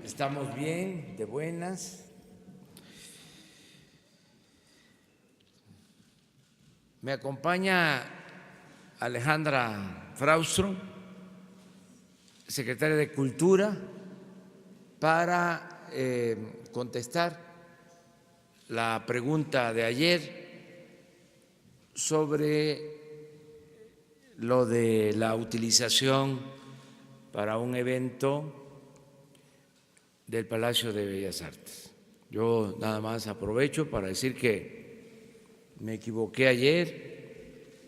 Estamos bien, de buenas. Me acompaña Alejandra Fraustro, secretaria de Cultura, para contestar la pregunta de ayer sobre lo de la utilización para un evento del Palacio de Bellas Artes. Yo nada más aprovecho para decir que me equivoqué ayer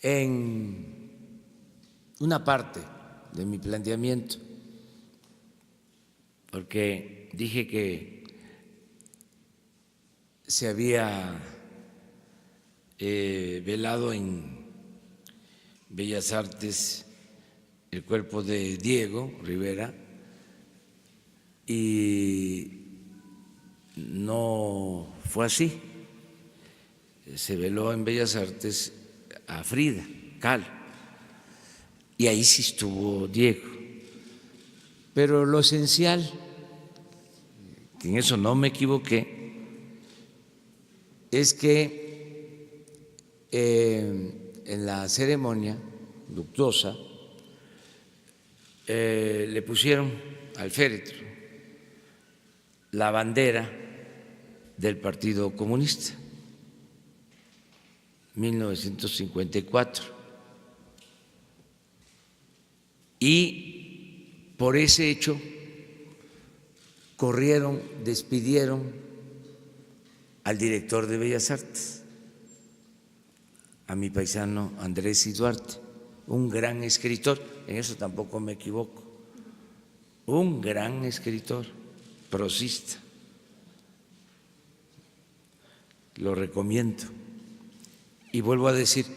en una parte de mi planteamiento, porque dije que se había velado en Bellas Artes el cuerpo de Diego Rivera y no fue así. Se veló en Bellas Artes a Frida Kahlo y ahí sí estuvo Diego. Pero lo esencial, que en eso no me equivoqué, es que en la ceremonia luctuosa le pusieron al féretro la bandera del Partido Comunista, 1954. Y por ese hecho corrieron, despidieron al director de Bellas Artes, a mi paisano Andrés I. Duarte, un gran escritor, en eso tampoco me equivoco, un gran escritor, prosista, lo recomiendo. Y vuelvo a decir,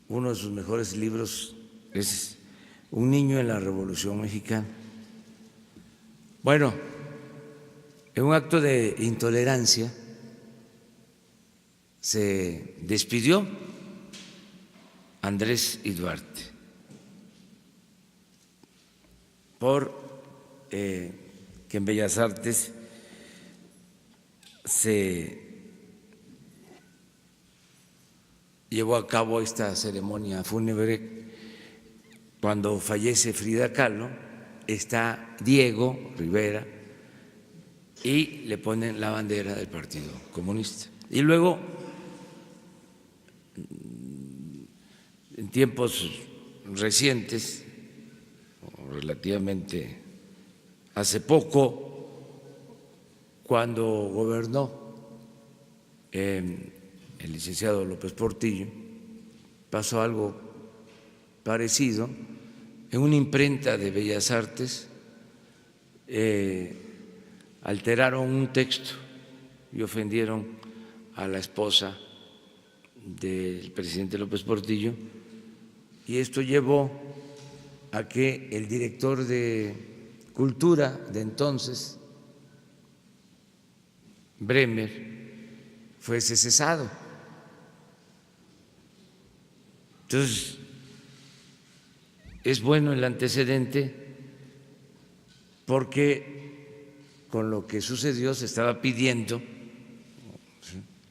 uno de sus mejores libros es Un niño en la Revolución Mexicana. Bueno, en un acto de intolerancia se despidió Andrés I. Duarte por que en Bellas Artes se llevó a cabo esta ceremonia fúnebre. Cuando fallece Frida Kahlo, está Diego Rivera y le ponen la bandera del Partido Comunista. Y luego, en tiempos recientes, relativamente hace poco, cuando gobernó el licenciado López Portillo, pasó algo parecido. En una imprenta de Bellas Artes alteraron un texto y ofendieron a la esposa del presidente López Portillo, y esto llevó a que el director de Cultura de entonces, Bremer, fuese cesado. Entonces, es bueno el antecedente porque con lo que sucedió se estaba pidiendo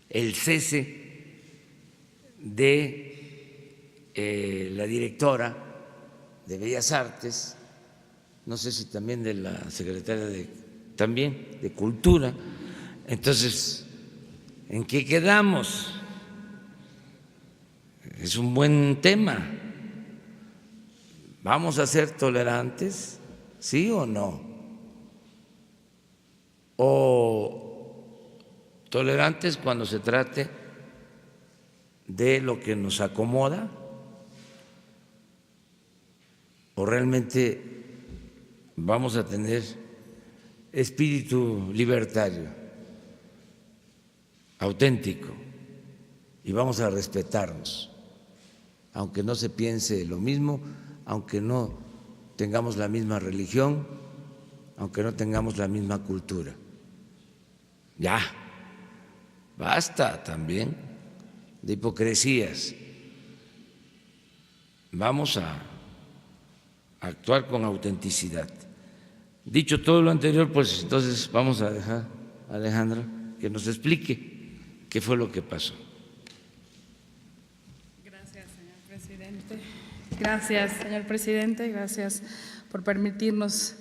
el cese de la directora de Bellas Artes, no sé si también de la secretaria de Cultura. Entonces, ¿en qué quedamos? Es un buen tema. ¿Vamos a ser tolerantes? ¿Sí o no? ¿O tolerantes cuando se trate de lo que nos acomoda? ¿O realmente vamos a tener espíritu libertario, auténtico, y vamos a respetarnos, aunque no se piense lo mismo, aunque no tengamos la misma religión, aunque no tengamos la misma cultura? Ya, basta también de hipocresías. Vamos a actuar con autenticidad. Dicho todo lo anterior, pues entonces vamos a dejar a Alejandra que nos explique qué fue lo que pasó. Gracias, señor presidente. Gracias, señor presidente. Gracias por permitirnos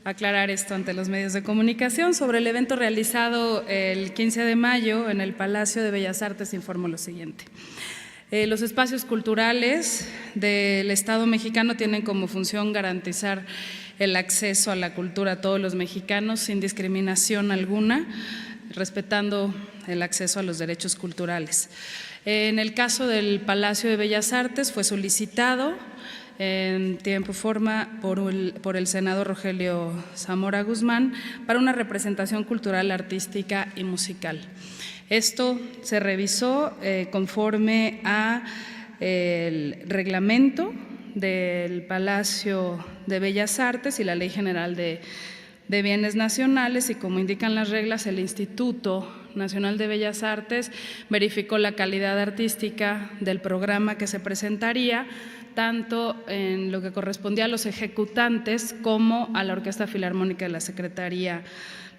aclarar esto ante los medios de comunicación. Sobre el evento realizado el 15 de mayo en el Palacio de Bellas Artes, informo lo siguiente. Los espacios culturales del Estado mexicano tienen como función garantizar el acceso a la cultura a todos los mexicanos sin discriminación alguna, respetando el acceso a los derechos culturales. En el caso del Palacio de Bellas Artes fue solicitado en tiempo y forma por el senador Rogelio Zamora Guzmán para una representación cultural, artística y musical. Esto se revisó conforme a el reglamento del Palacio de Bellas Artes y la Ley General de Bienes Nacionales, y como indican las reglas, el Instituto Nacional de Bellas Artes verificó la calidad artística del programa que se presentaría, tanto en lo que correspondía a los ejecutantes como a la Orquesta Filarmónica de la Secretaría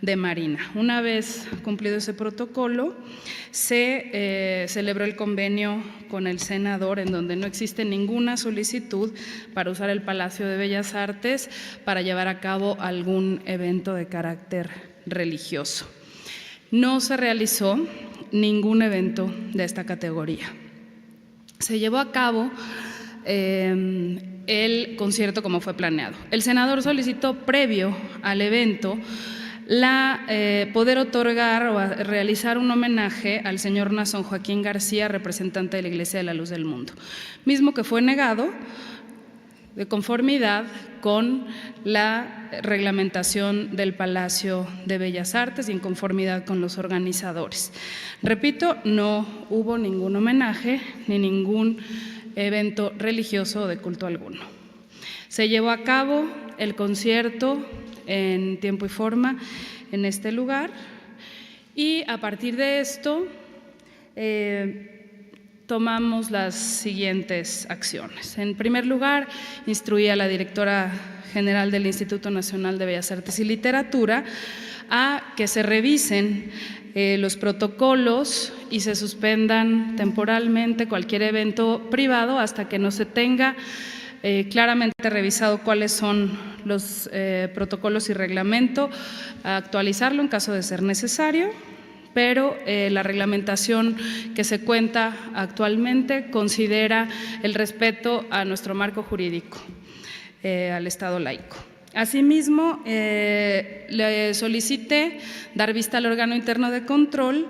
de Marina. Una vez cumplido ese protocolo, se celebró el convenio con el senador, en donde no existe ninguna solicitud para usar el Palacio de Bellas Artes para llevar a cabo algún evento de carácter religioso. No se realizó ningún evento de esta categoría. Se llevó a cabo el concierto como fue planeado. El senador solicitó previo al evento poder otorgar o realizar un homenaje al señor Nazón Joaquín García, representante de la Iglesia de la Luz del Mundo, mismo que fue negado de conformidad con la reglamentación del Palacio de Bellas Artes y en conformidad con los organizadores. Repito, no hubo ningún homenaje ni ningún evento religioso o de culto alguno. Se llevó a cabo el concierto en tiempo y forma en este lugar, y a partir de esto tomamos las siguientes acciones. En primer lugar, instruí a la directora general del Instituto Nacional de Bellas Artes y Literatura a que se revisen los protocolos y se suspendan temporalmente cualquier evento privado hasta que no se tenga claramente revisado cuáles son los protocolos y reglamento, actualizarlo en caso de ser necesario, pero la reglamentación que se cuenta actualmente considera el respeto a nuestro marco jurídico, al Estado laico. Asimismo, le solicité dar vista al órgano interno de control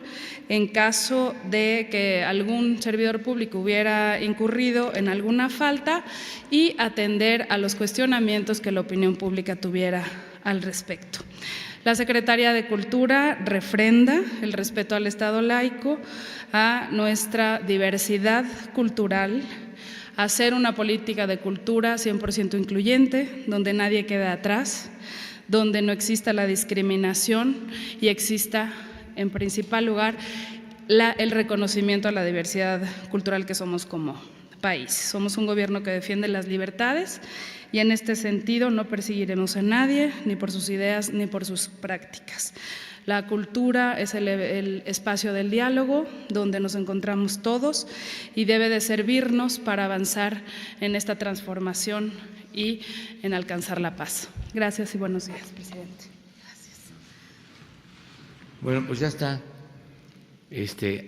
en caso de que algún servidor público hubiera incurrido en alguna falta y atender a los cuestionamientos que la opinión pública tuviera al respecto. La Secretaría de Cultura refrenda el respeto al Estado laico, a nuestra diversidad cultural, hacer una política de cultura 100% incluyente, donde nadie quede atrás, donde no exista la discriminación y exista, en principal lugar, el reconocimiento a la diversidad cultural que somos como país. Somos un gobierno que defiende las libertades y en este sentido no perseguiremos a nadie, ni por sus ideas ni por sus prácticas. La cultura es el espacio del diálogo donde nos encontramos todos y debe de servirnos para avanzar en esta transformación y en alcanzar la paz. Gracias y buenos días, presidente. Gracias. Bueno, pues ya está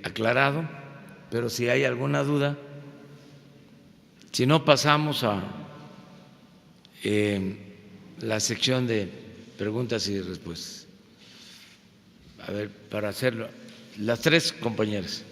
aclarado, pero si hay alguna duda, si no pasamos a la sección de preguntas y respuestas. A ver, para hacerlo, las tres compañeras.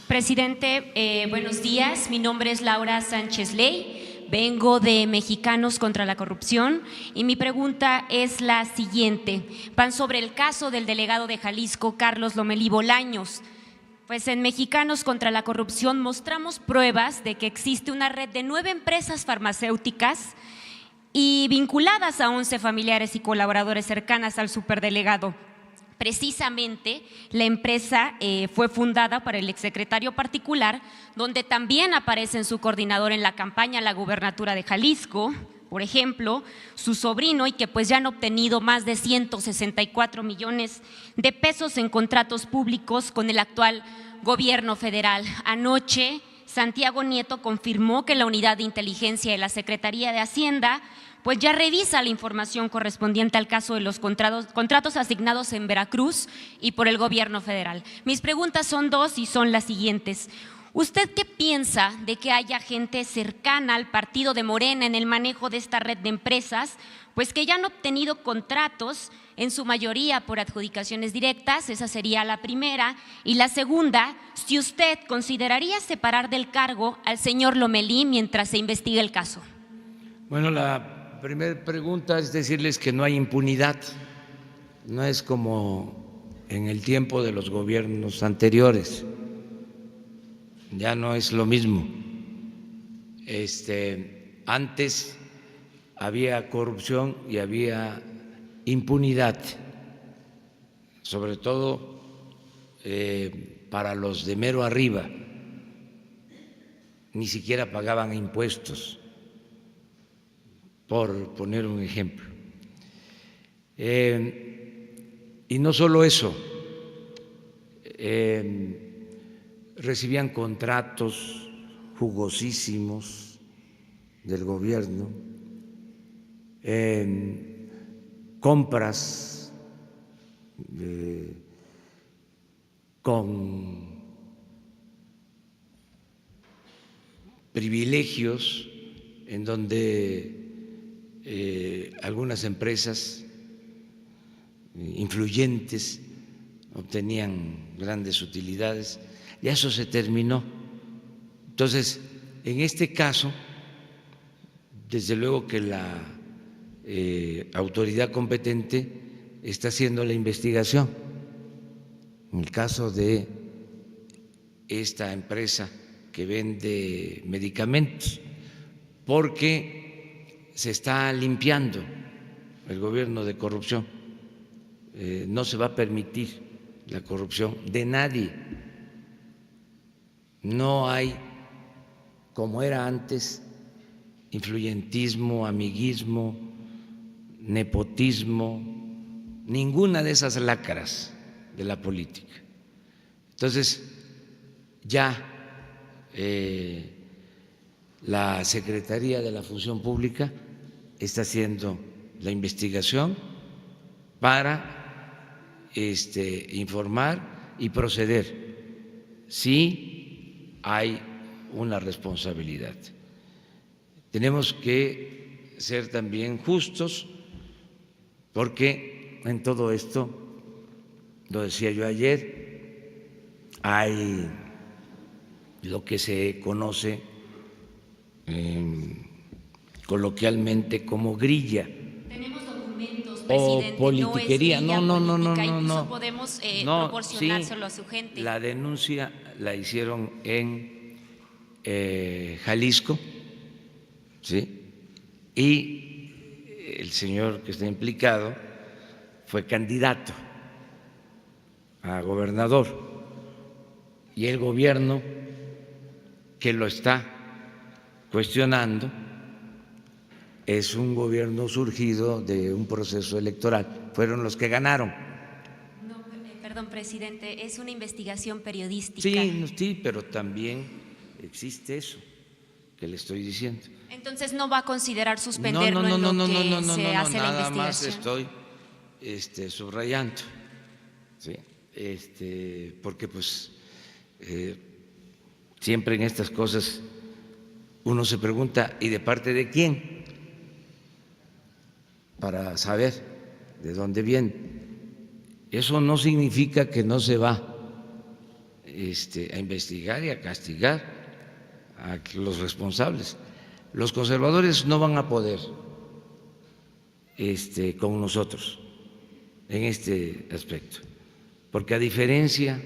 Presidente, buenos días. Mi nombre es Laura Sánchez Ley, vengo de Mexicanos contra la Corrupción y mi pregunta es la siguiente. Van sobre el caso del delegado de Jalisco, Carlos Lomelí Bolaños. Pues en Mexicanos contra la Corrupción mostramos pruebas de que existe una red de 9 empresas farmacéuticas y vinculadas a 11 familiares y colaboradores cercanas al superdelegado. Precisamente la empresa fue fundada por el exsecretario particular, donde también aparece en su coordinador en la campaña a la gubernatura de Jalisco, por ejemplo, su sobrino, y que pues ya han obtenido más de 164 millones de pesos en contratos públicos con el actual gobierno federal. Anoche, Santiago Nieto confirmó que la unidad de inteligencia de la Secretaría de Hacienda pues ya revisa la información correspondiente al caso de los contratos asignados en Veracruz y por el gobierno federal. Mis preguntas son dos y son las siguientes. ¿Usted qué piensa de que haya gente cercana al partido de Morena en el manejo de esta red de empresas, pues que ya han obtenido contratos, en su mayoría por adjudicaciones directas? Esa sería la primera. Y la segunda, si usted consideraría separar del cargo al señor Lomelí mientras se investiga el caso. Bueno, la primera pregunta es decirles que no hay impunidad, no es como en el tiempo de los gobiernos anteriores. Ya no es lo mismo. Antes había corrupción y había impunidad, sobre todo para los de mero arriba. Ni siquiera pagaban impuestos, por poner un ejemplo. Y no solo eso, recibían contratos jugosísimos del gobierno, compras con privilegios en donde algunas empresas influyentes obtenían grandes utilidades. Ya eso se terminó. Entonces, en este caso, desde luego que la autoridad competente está haciendo la investigación. En el caso de esta empresa que vende medicamentos, porque se está limpiando el gobierno de corrupción. No se va a permitir la corrupción de nadie. No hay, como era antes, influyentismo, amiguismo, nepotismo, ninguna de esas lacras de la política. Entonces, ya la Secretaría de la Función Pública está haciendo la investigación para informar y proceder si hay una responsabilidad. Tenemos que ser también justos, porque en todo esto, lo decía yo ayer, hay lo que se conoce coloquialmente como grilla. Tenemos documentos, presidente, o politiquería. No podemos proporcionárselo a su gente. La denuncia la hicieron en Jalisco, ¿sí? Y el señor que está implicado fue candidato a gobernador, y el gobierno que lo está cuestionando es un gobierno surgido de un proceso electoral. Fueron los que ganaron. No, perdón, presidente, es una investigación periodística. Sí, pero también existe eso que le estoy diciendo. Entonces, ¿no va a considerar suspenderlo en lo que se hace la investigación? Nada más estoy subrayando, ¿sí? Porque pues siempre en estas cosas uno se pregunta, ¿y de parte de quién? Para saber de dónde viene. Eso no significa que no se va a investigar y a castigar a los responsables. Los conservadores no van a poder con nosotros en este aspecto, porque a diferencia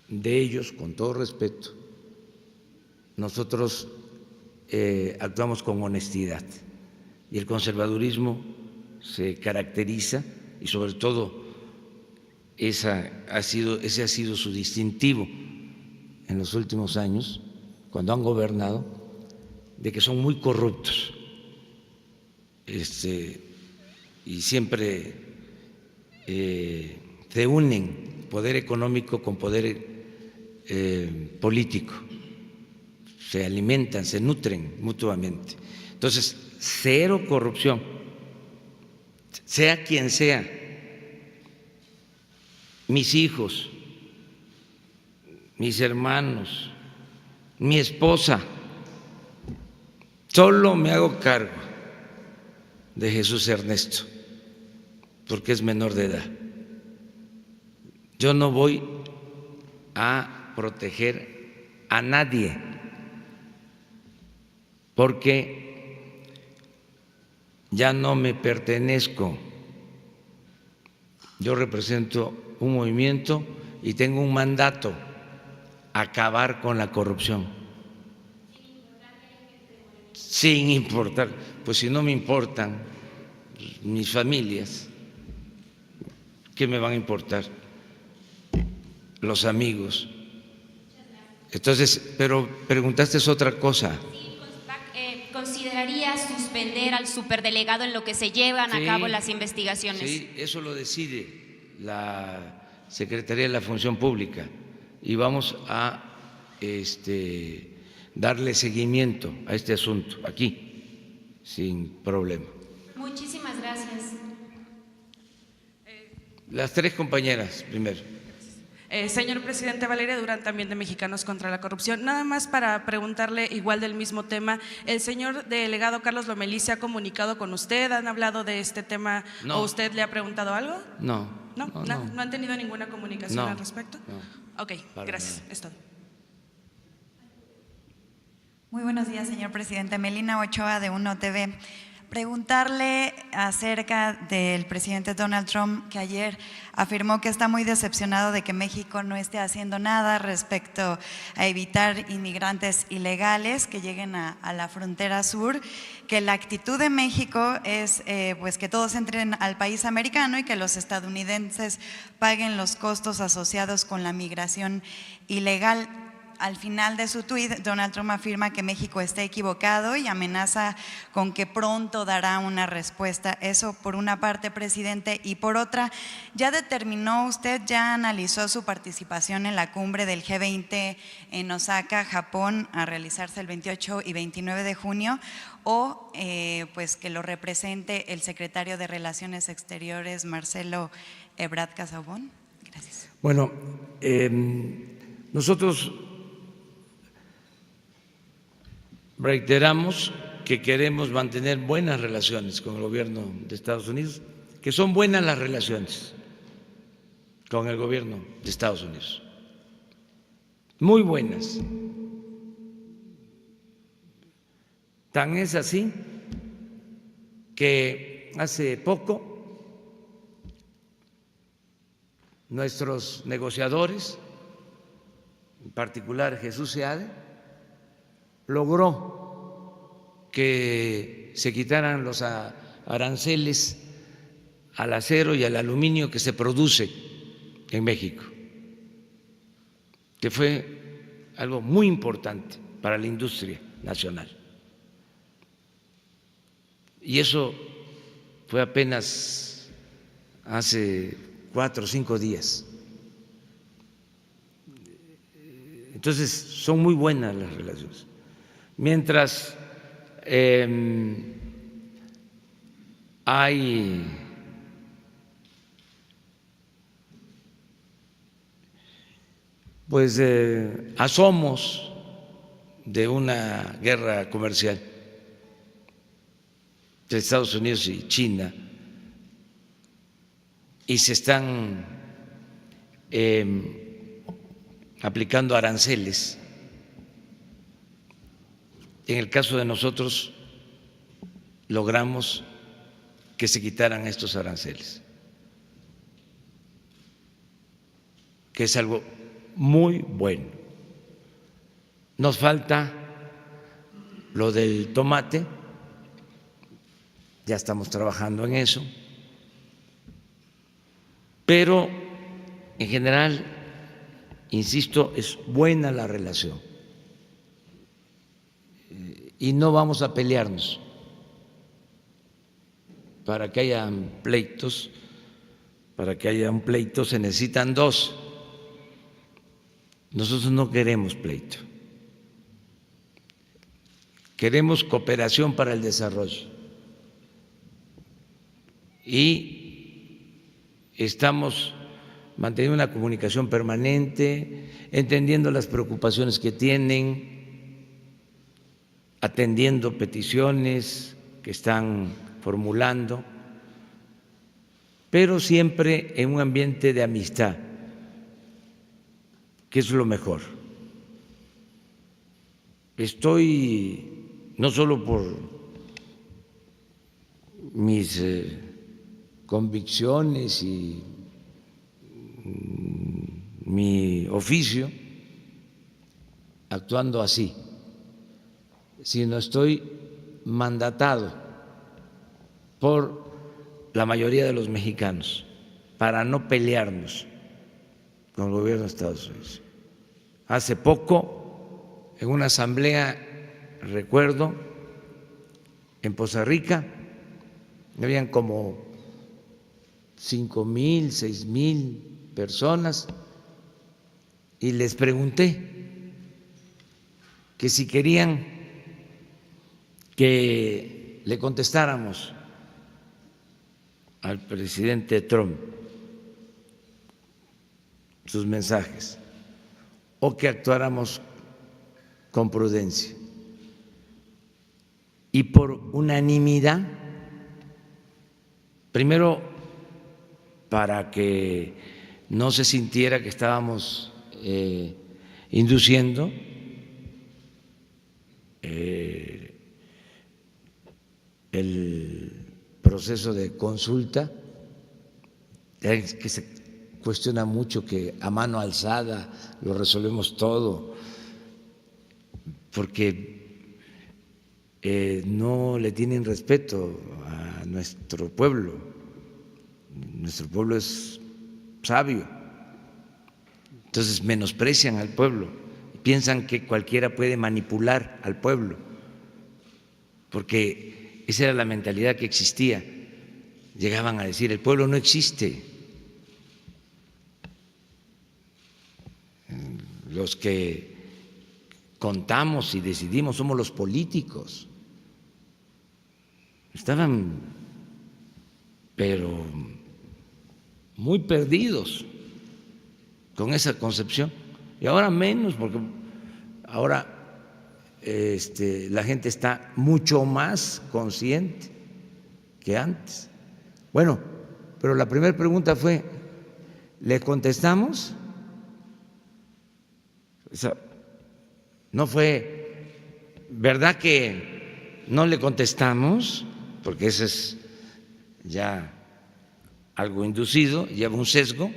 de ellos, con todo respeto, nosotros actuamos con honestidad, y el conservadurismo se caracteriza, y sobre todo ese ha sido su distintivo en los últimos años, cuando han gobernado, de que son muy corruptos, y siempre se unen poder económico con poder político, se alimentan, se nutren mutuamente. Entonces, cero corrupción, sea quien sea. Mis hijos, mis hermanos, mi esposa, solo me hago cargo de Jesús Ernesto, porque es menor de edad. Yo no voy a proteger a nadie, porque ya no me pertenezco. Yo represento un movimiento y tengo un mandato: acabar con la corrupción. Sin importar, pues si no me importan mis familias, ¿qué me van a importar los amigos? Entonces, pero preguntaste otra cosa. ¿Consideraría suspender al superdelegado en lo que se llevan a cabo las investigaciones? Sí, eso lo decide la Secretaría de la Función Pública y vamos a darle seguimiento a este asunto aquí, sin problema. Muchísimas gracias. Las tres compañeras primero. Señor presidente, Valeria Durán, también de Mexicanos contra la Corrupción. Nada más para preguntarle, igual del mismo tema, ¿el señor delegado Carlos Lomelí se ha comunicado con usted? ¿Han hablado de este tema? No. ¿O usted le ha preguntado algo? No. ¿No han tenido ninguna comunicación al respecto? No. Ok, gracias, es todo. Muy buenos días, señor presidente. Melina Ochoa, de Uno TV. Preguntarle acerca del presidente Donald Trump, que ayer afirmó que está muy decepcionado de que México no esté haciendo nada respecto a evitar inmigrantes ilegales que lleguen a la frontera sur, que la actitud de México es pues que todos entren al país americano y que los estadounidenses paguen los costos asociados con la migración ilegal. Al final de su tuit, Donald Trump afirma que México está equivocado y amenaza con que pronto dará una respuesta. Eso por una parte, presidente, y por otra, ¿ya determinó usted, ya analizó su participación en la cumbre del G20 en Osaka, Japón, a realizarse el 28 y 29 de junio? O pues que lo represente el secretario de Relaciones Exteriores, Marcelo Ebrard Casaubon. Gracias. Bueno, nosotros reiteramos que queremos mantener buenas relaciones con el gobierno de Estados Unidos, que son buenas las relaciones con el gobierno de Estados Unidos, muy buenas. Tan es así que hace poco nuestros negociadores, en particular Jesús Seade, logró que se quitaran los aranceles al acero y al aluminio que se produce en México, que fue algo muy importante para la industria nacional. Y eso fue apenas hace 4 o 5 días. Entonces, son muy buenas las relaciones. Mientras hay pues asomos de una guerra comercial de Estados Unidos y China, y se están aplicando aranceles. En el caso de nosotros, logramos que se quitaran estos aranceles, que es algo muy bueno. Nos falta lo del tomate, ya estamos trabajando en eso, pero en general, insisto, es buena la relación y no vamos a pelearnos. Para que haya pleitos, para que haya un pleito se necesitan dos. Nosotros no queremos pleito. Queremos cooperación para el desarrollo. Y estamos manteniendo una comunicación permanente, entendiendo las preocupaciones que tienen, atendiendo peticiones que están formulando, pero siempre en un ambiente de amistad, que es lo mejor. Estoy, no solo por mis convicciones y mi oficio, actuando así, sino estoy mandatado por la mayoría de los mexicanos para no pelearnos con el gobierno de Estados Unidos. Hace poco, en una asamblea, recuerdo, en Poza Rica, habían como 5,000, 6,000 personas y les pregunté que si querían que le contestáramos al presidente Trump sus mensajes o que actuáramos con prudencia. Y por unanimidad, primero para que no se sintiera que estábamos induciendo el proceso de consulta, que se cuestiona mucho que a mano alzada lo resolvemos todo, porque no le tienen respeto a nuestro pueblo. Nuestro pueblo es sabio, entonces menosprecian al pueblo, piensan que cualquiera puede manipular al pueblo, porque esa era la mentalidad que existía. Llegaban a decir, el pueblo no existe. Los que contamos y decidimos somos los políticos. Estaban, pero muy perdidos con esa concepción. Y ahora menos, porque ahora la gente está mucho más consciente que antes. Bueno, pero la primera pregunta fue, ¿le contestamos? O sea, no fue, ¿verdad que no le contestamos? Porque eso es ya algo inducido, lleva un sesgo.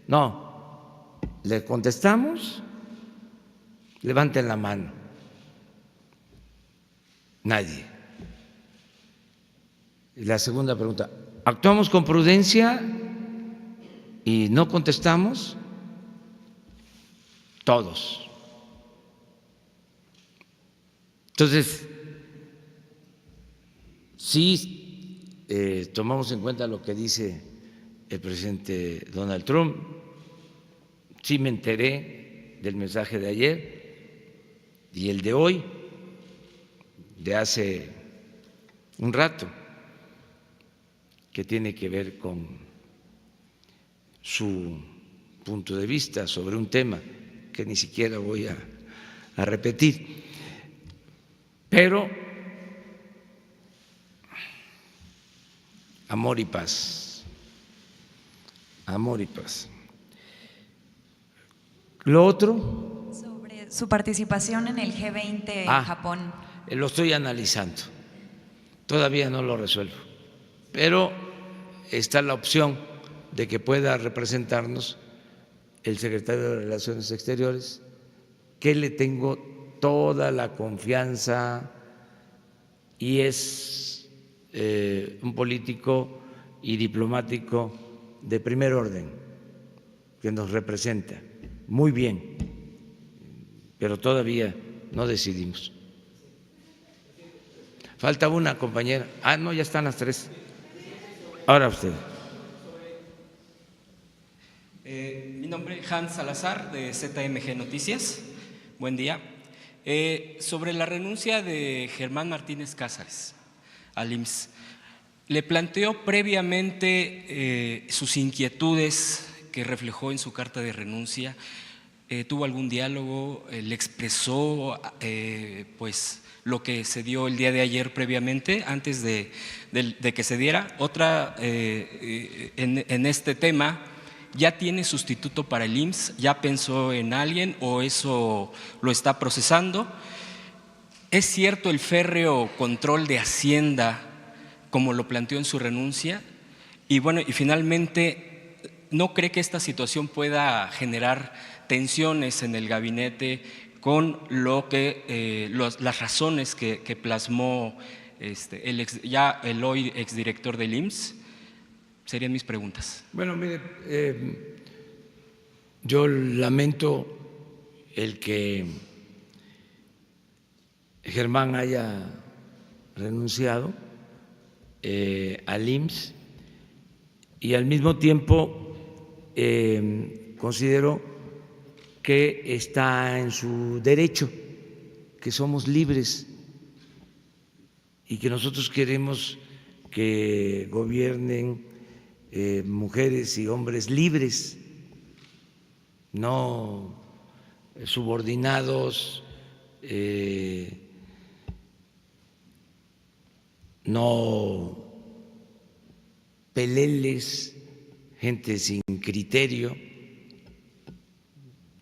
No, ¿le contestamos? Levanten la mano. Nadie. Y la segunda pregunta, ¿actuamos con prudencia y no contestamos? Todos. Entonces, sí tomamos en cuenta lo que dice el presidente Donald Trump, sí me enteré del mensaje de ayer y el de hoy, de hace un rato, que tiene que ver con su punto de vista sobre un tema que ni siquiera voy a repetir. Pero amor y paz, amor y paz. Lo otro, sobre su participación en el G20 en Japón. Lo estoy analizando, todavía no lo resuelvo, pero está la opción de que pueda representarnos el secretario de Relaciones Exteriores, que le tengo toda la confianza y es un político y diplomático de primer orden. que nos representa muy bien, pero todavía no decidimos. Falta una compañera. Ah, no, ya están las tres. Ahora usted. Mi nombre es Hans Salazar, de ZMG Noticias. Buen día. Sobre la renuncia de Germán Martínez Cázares al IMSS, le planteó previamente sus inquietudes que reflejó en su carta de renuncia. ¿Tuvo algún diálogo? ¿Le expresó pues lo que se dio el día de ayer previamente, antes de que se diera? Otra, en este tema, ¿ya tiene sustituto para el IMSS? ¿Ya pensó en alguien o eso lo está procesando? ¿Es cierto el férreo control de Hacienda, como lo planteó en su renuncia? Y bueno, y finalmente, ¿no cree que esta situación pueda generar tensiones en el gabinete con lo que las razones que plasmó el hoy exdirector del IMSS? Serían mis preguntas. Bueno, mire, yo lamento el que Germán haya renunciado al IMSS y al mismo tiempo considero que está en su derecho, que somos libres y que nosotros queremos que gobiernen mujeres y hombres libres, no subordinados, no peleles, gente sin criterio.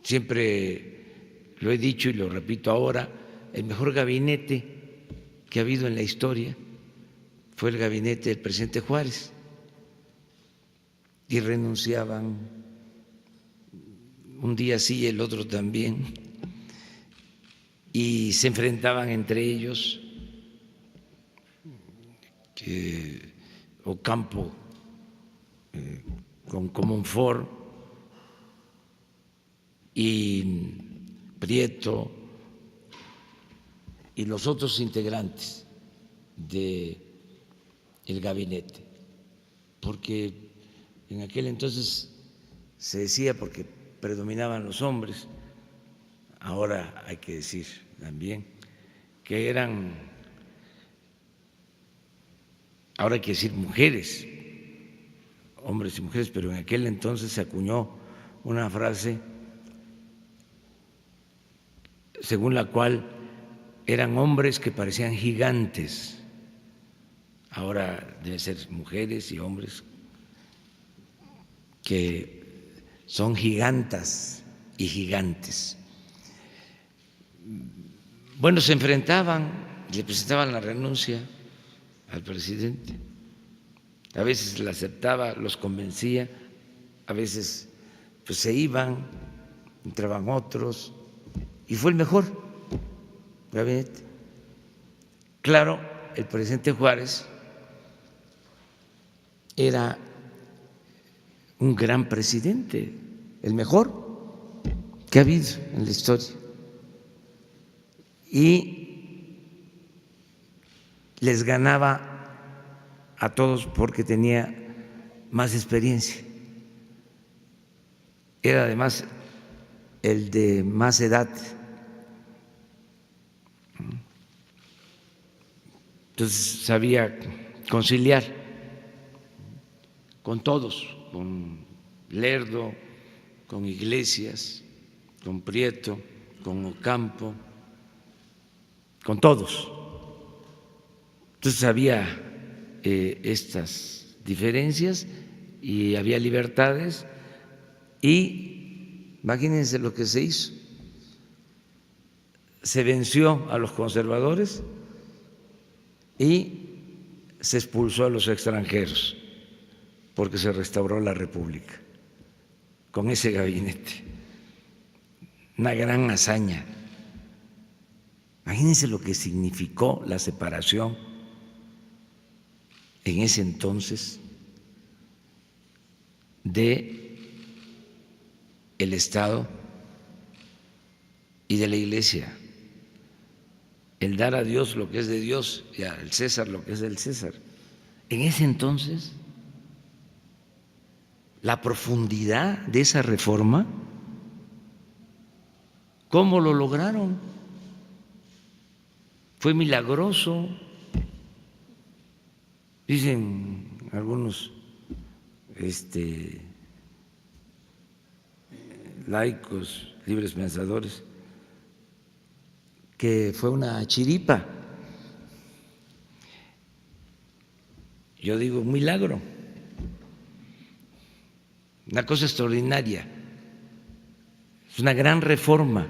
Siempre lo he dicho y lo repito ahora, el mejor gabinete que ha habido en la historia fue el gabinete del presidente Juárez, y renunciaban un día sí y el otro también, y se enfrentaban entre ellos. Ocampo con Comonfort y Prieto y los otros integrantes del gabinete, porque en aquel entonces se decía, porque predominaban los hombres, ahora hay que decir también que eran, ahora hay que decir mujeres, hombres y mujeres, pero en aquel entonces se acuñó una frase según la cual eran hombres que parecían gigantes, ahora deben ser mujeres y hombres que son gigantas y gigantes. Bueno, se enfrentaban, le presentaban la renuncia al presidente, a veces la aceptaba, los convencía, a veces pues se iban, entraban otros, y fue el mejor gabinete. Claro, el presidente Juárez era un gran presidente, el mejor que ha habido en la historia, y les ganaba a todos porque tenía más experiencia. Era además el de más edad. Entonces sabía conciliar con todos, con Lerdo, con Iglesias, con Prieto, con Ocampo, con todos. Entonces había estas diferencias y había libertades, y imagínense lo que se hizo. Se venció a los conservadores y se expulsó a los extranjeros, porque se restauró la República con ese gabinete. Una gran hazaña. Imagínense lo que significó la separación en ese entonces de el Estado y de la Iglesia, el dar a Dios lo que es de Dios y al César lo que es del César. En ese entonces, la profundidad de esa reforma, ¿cómo lo lograron? Fue milagroso. Dicen algunos laicos, libres pensadores, que fue una chiripa. Yo digo un milagro, una cosa extraordinaria. Es una gran reforma,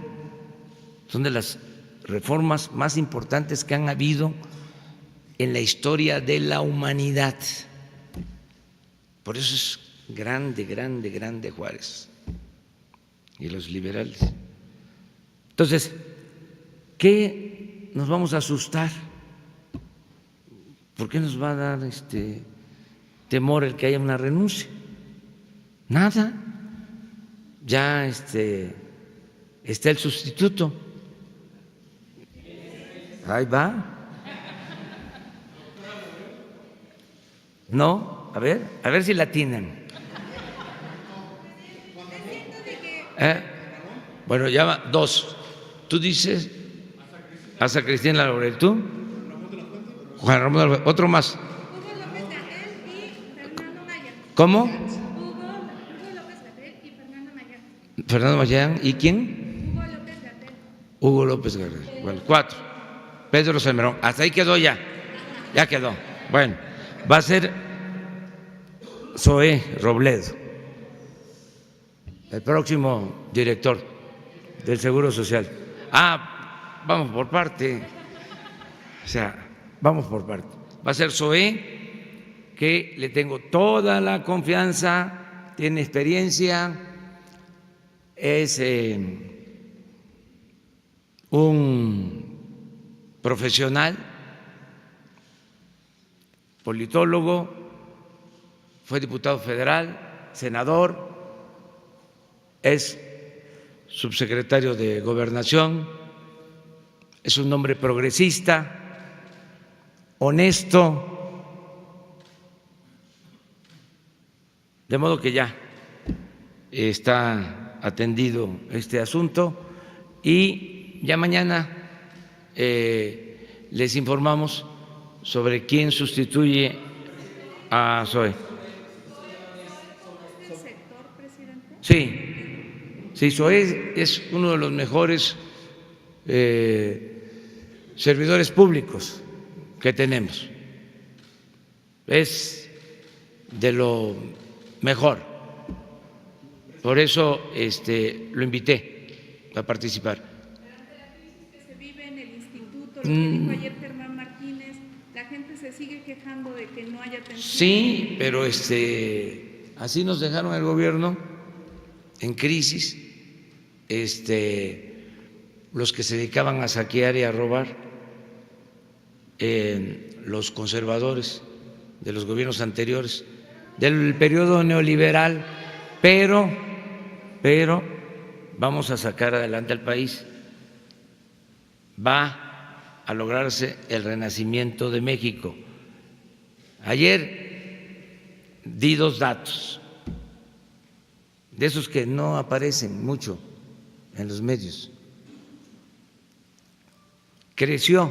son de las reformas más importantes que han habido en la historia de la humanidad. Por eso es grande, grande, grande Juárez y los liberales. Entonces, ¿qué nos vamos a asustar? ¿Por qué nos va a dar temor el que haya una renuncia? Nada. Ya está el sustituto. Ahí va. No, a ver si la atinan. Bueno, ya va, dos. Tú dices Asa Cristina Laurel, ¿tú? Juan Ramón Alba, otro más. Hugo López Gatell y Fernando Maya. ¿Cómo? Hugo López Gatell y Fernando Maya. Fernando Mayán, ¿y quién? Hugo López Gatell. Hugo López Gatell. Bueno, 4. Pedro Salmerón. Hasta ahí quedó ya. Ya quedó. Bueno, va a ser Zoé Robledo, el próximo director del Seguro Social. Vamos por parte. O sea, vamos por parte. Va a ser Zoé, que le tengo toda la confianza, tiene experiencia, es un profesional, politólogo, fue diputado federal, senador, es subsecretario de Gobernación, es un hombre progresista, honesto, de modo que ya está atendido este asunto y ya mañana les informamos sobre quién sustituye a Zoé. Sí, Zoé es uno de los mejores servidores públicos que tenemos. Es de lo mejor. Por eso lo invité a participar. Ante la crisis que se vive en el instituto, lo que dijo ayer Germán Martínez, la gente se sigue quejando de que no haya atención. Sí, pero así nos dejaron el gobierno en crisis, los que se dedicaban a saquear y a robar, los conservadores de los gobiernos anteriores, del periodo neoliberal, pero vamos a sacar adelante al país. Va a lograrse el renacimiento de México. Ayer di 2 datos, de esos que no aparecen mucho en los medios. Creció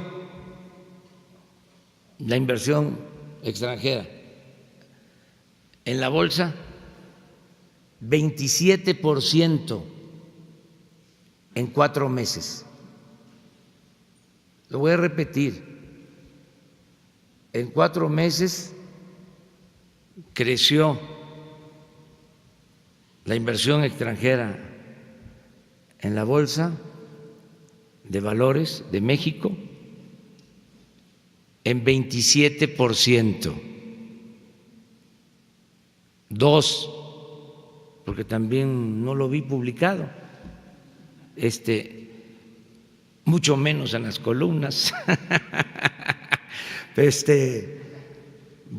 la inversión extranjera en la bolsa 27% en 4 meses. Lo voy a repetir. En 4 meses creció la inversión extranjera en la Bolsa de Valores de México en 27%. 2, porque también no lo vi publicado, mucho menos en las columnas.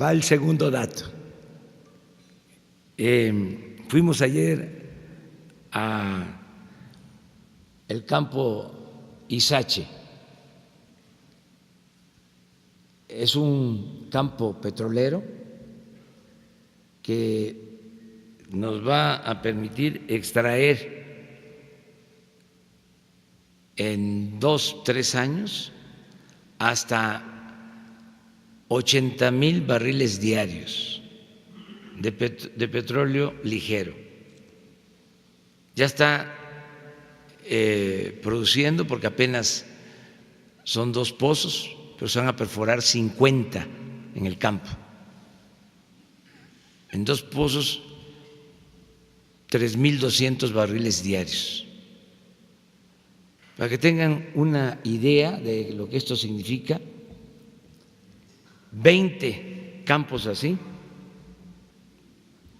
Va el segundo dato. Fuimos ayer a el campo Izache. Es un campo petrolero que nos va a permitir extraer en 2-3 años hasta 80,000 barriles diarios de petróleo ligero. Ya está produciendo, porque apenas son 2 pozos, pero se van a perforar 50 en el campo. En 2 pozos, 3,200 barriles diarios. Para que tengan una idea de lo que esto significa, 20 campos así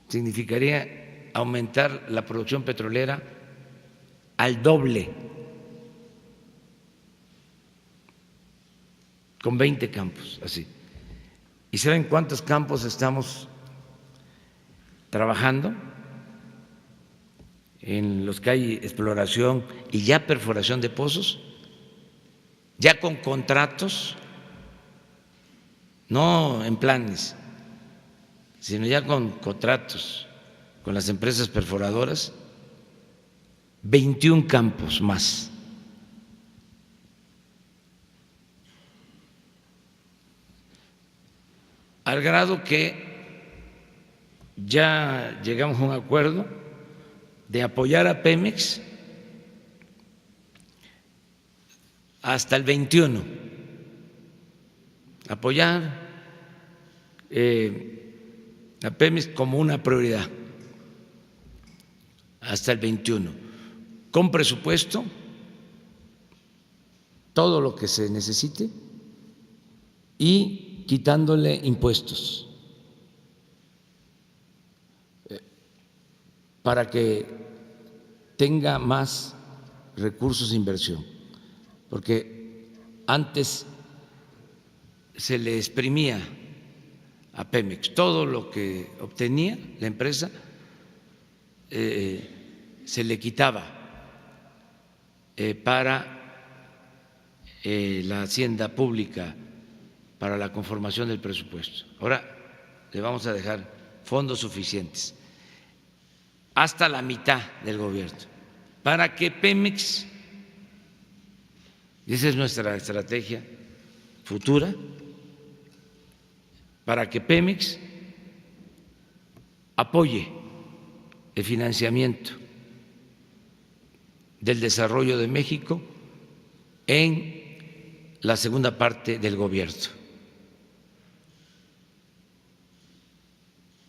significaría aumentar la producción petrolera al doble, con 20 campos así. ¿Y saben cuántos campos estamos trabajando? En los que hay exploración y ya perforación de pozos, ya con contratos, no en planes, sino ya con contratos con las empresas perforadoras, 21 campos más. Al grado que ya llegamos a un acuerdo de apoyar a Pemex hasta el 21, apoyar a Pemex como una prioridad hasta el 21, con presupuesto, todo lo que se necesite y quitándole impuestos para que tenga más recursos de inversión, porque antes se le exprimía a Pemex todo lo que obtenía la empresa, se le quitaba para la hacienda pública, para la conformación del presupuesto. Ahora le vamos a dejar fondos suficientes, hasta la mitad del gobierno, para que Pemex, y esa es nuestra estrategia futura, para que Pemex apoye el financiamiento del desarrollo de México en la segunda parte del gobierno.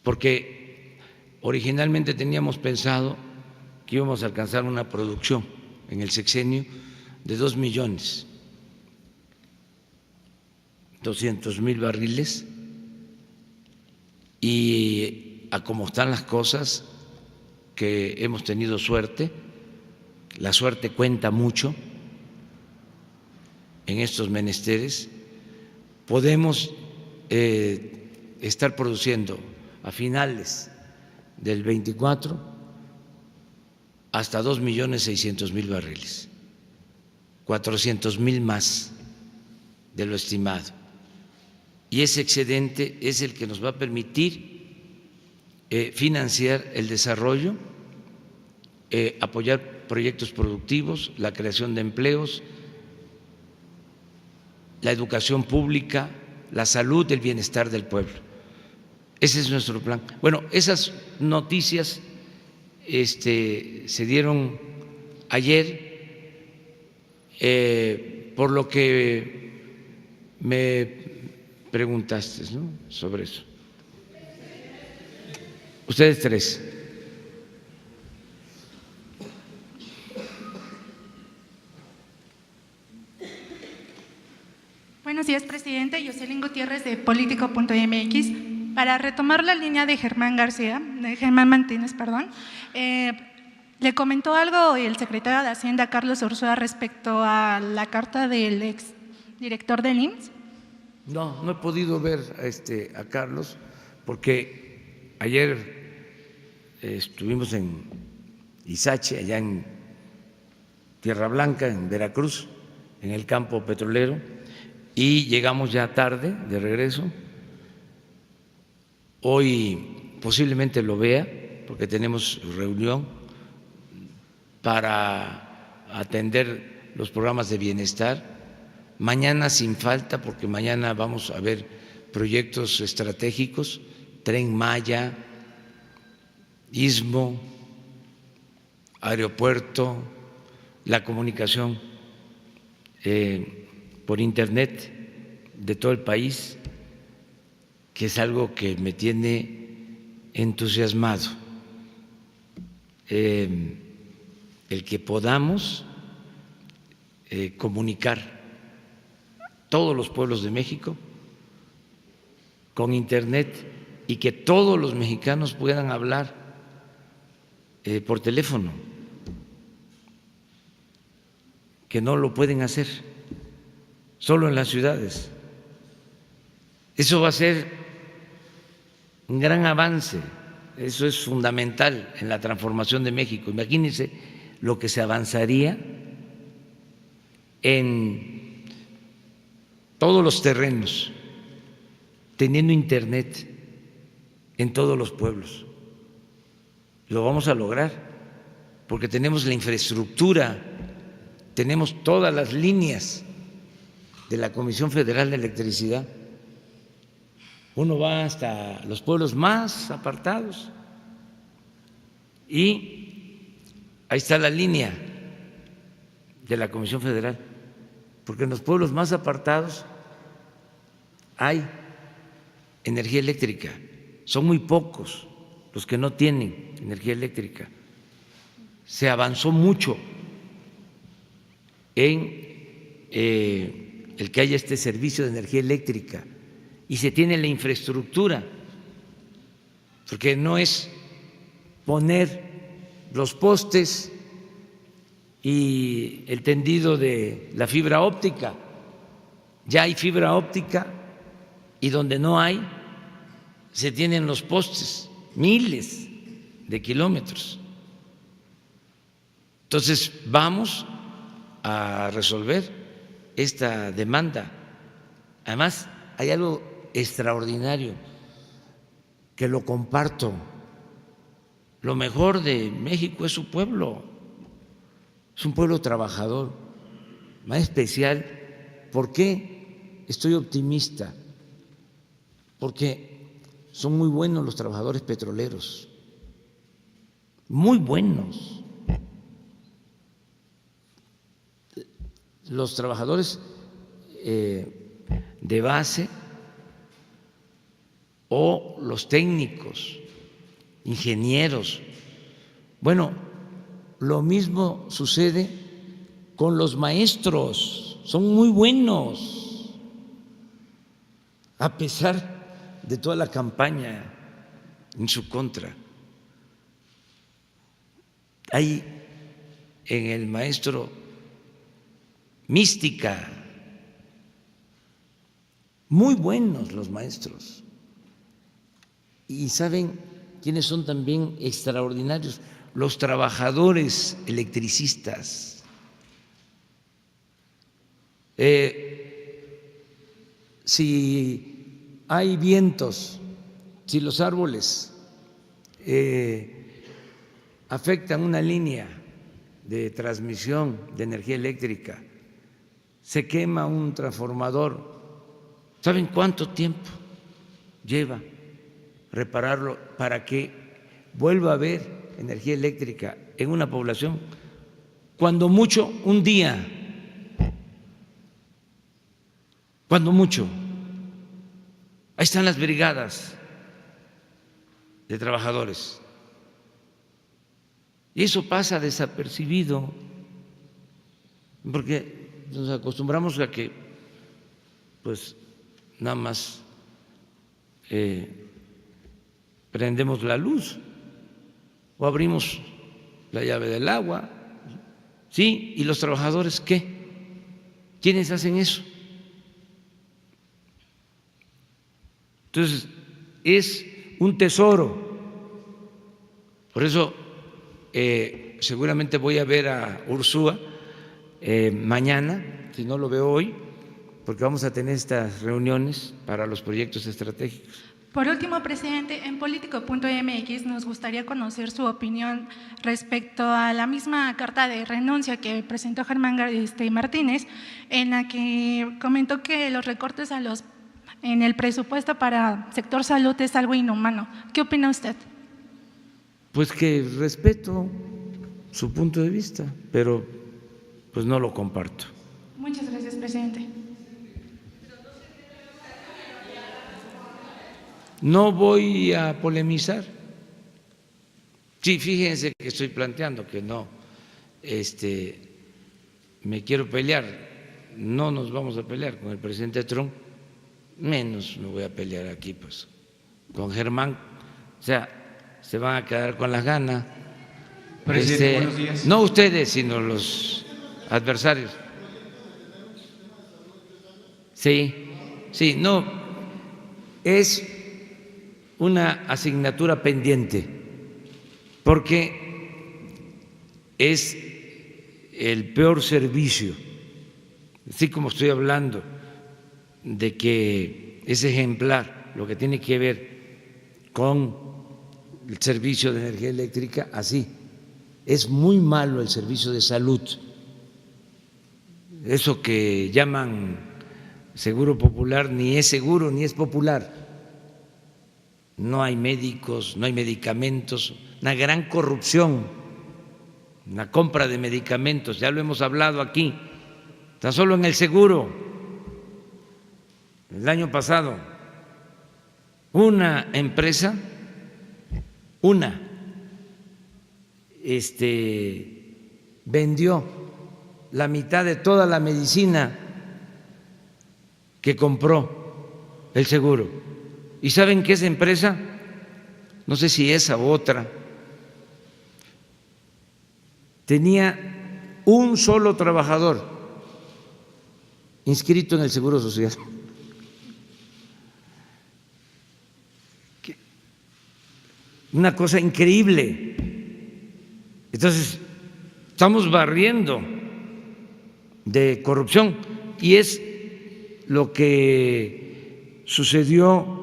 Porque originalmente teníamos pensado que íbamos a alcanzar una producción en el sexenio de 2,200,000 barriles, y a como están las cosas, que hemos tenido suerte, la suerte cuenta mucho en estos menesteres, podemos estar produciendo a finales del 24 hasta 2,600,000 barriles, 400,000 más de lo estimado. Y ese excedente es el que nos va a permitir financiar el desarrollo, apoyar proyectos productivos, la creación de empleos, la educación pública, la salud, el bienestar del pueblo. Ese es nuestro plan. Bueno, esas noticias se dieron ayer, por lo que me preguntaste, ¿no?, sobre eso. Ustedes tres. Buenos días, presidente. Yoselín Gutiérrez, de Político.mx. Para retomar la línea de Germán Martínez, le comentó algo el secretario de Hacienda, Carlos Ursúa, respecto a la carta del exdirector del IMSS. No he podido ver a Carlos, porque ayer estuvimos en Izache, allá en Tierra Blanca, en Veracruz, en el campo petrolero, y llegamos ya tarde de regreso. Hoy posiblemente lo vea porque tenemos reunión para atender los programas de bienestar. Mañana sin falta, porque mañana vamos a ver proyectos estratégicos, Tren Maya, Istmo, aeropuerto, la comunicación por internet de todo el país, que es algo que me tiene entusiasmado. El que podamos comunicar todos los pueblos de México con internet y que todos los mexicanos puedan hablar por teléfono, que no lo pueden hacer solo en las ciudades. Eso va a ser un gran avance, eso es fundamental en la transformación de México. Imagínense lo que se avanzaría en todos los terrenos, teniendo internet en todos los pueblos. Lo vamos a lograr porque tenemos la infraestructura, tenemos todas las líneas de la Comisión Federal de Electricidad. Uno va hasta los pueblos más apartados y ahí está la línea de la Comisión Federal, porque en los pueblos más apartados hay energía eléctrica, son muy pocos los que no tienen energía eléctrica. Se avanzó mucho en el que haya este servicio de energía eléctrica y se tiene la infraestructura, porque no es poner los postes y el tendido de la fibra óptica. Ya hay fibra óptica y donde no hay, se tienen los postes, miles de kilómetros. Entonces vamos a resolver esta demanda. Además, hay algo extraordinario que lo comparto. Lo mejor de México es su pueblo. Es un pueblo trabajador, más especial. ¿Por qué estoy optimista? Porque son muy buenos los trabajadores petroleros, muy buenos. Los trabajadores de base o los técnicos, ingenieros. Bueno, lo mismo sucede con los maestros, son muy buenos, a pesar de toda la campaña en su contra. Hay en el maestro mística, muy buenos los maestros. Y ¿saben quiénes son también extraordinarios? Los trabajadores electricistas. Si hay vientos, si los árboles afectan una línea de transmisión de energía eléctrica, se quema un transformador, ¿saben cuánto tiempo lleva repararlo para que vuelva a haber energía eléctrica en una población? Cuando mucho, un día, cuando mucho. Ahí están las brigadas de trabajadores. Y eso pasa desapercibido, porque nos acostumbramos a que pues nada más prendemos la luz o abrimos la llave del agua. ¿Sí? ¿Y los trabajadores qué? ¿Quiénes hacen eso? Entonces, es un tesoro. Por eso seguramente voy a ver a Ursúa mañana, si no lo veo hoy, porque vamos a tener estas reuniones para los proyectos estratégicos. Por último, presidente, en político.mx nos gustaría conocer su opinión respecto a la misma carta de renuncia que presentó Germán Martínez, en la que comentó que los recortes en el presupuesto para sector salud es algo inhumano. ¿Qué opina usted? Pues que respeto su punto de vista, pero pues no lo comparto. Muchas gracias, presidente. No voy a polemizar. Sí, fíjense que estoy planteando que no me quiero pelear. No nos vamos a pelear con el presidente Trump, menos me voy a pelear aquí pues con Germán. O sea, se van a quedar con las ganas. Presidente, buenos días. No ustedes, sino los adversarios. Sí, no, es una asignatura pendiente, porque es el peor servicio, así como estoy hablando de que es ejemplar lo que tiene que ver con el servicio de energía eléctrica, así es muy malo el servicio de salud, eso que llaman seguro popular ni es seguro ni es popular. No hay médicos, no hay medicamentos, una gran corrupción, una compra de medicamentos, ya lo hemos hablado aquí, tan solo en el seguro. El año pasado, una empresa, vendió la mitad de toda la medicina que compró el seguro. ¿Y saben qué esa empresa? No sé si esa u otra. Tenía un solo trabajador inscrito en el Seguro Social. Una cosa increíble. Entonces, estamos barriendo de corrupción y es lo que sucedió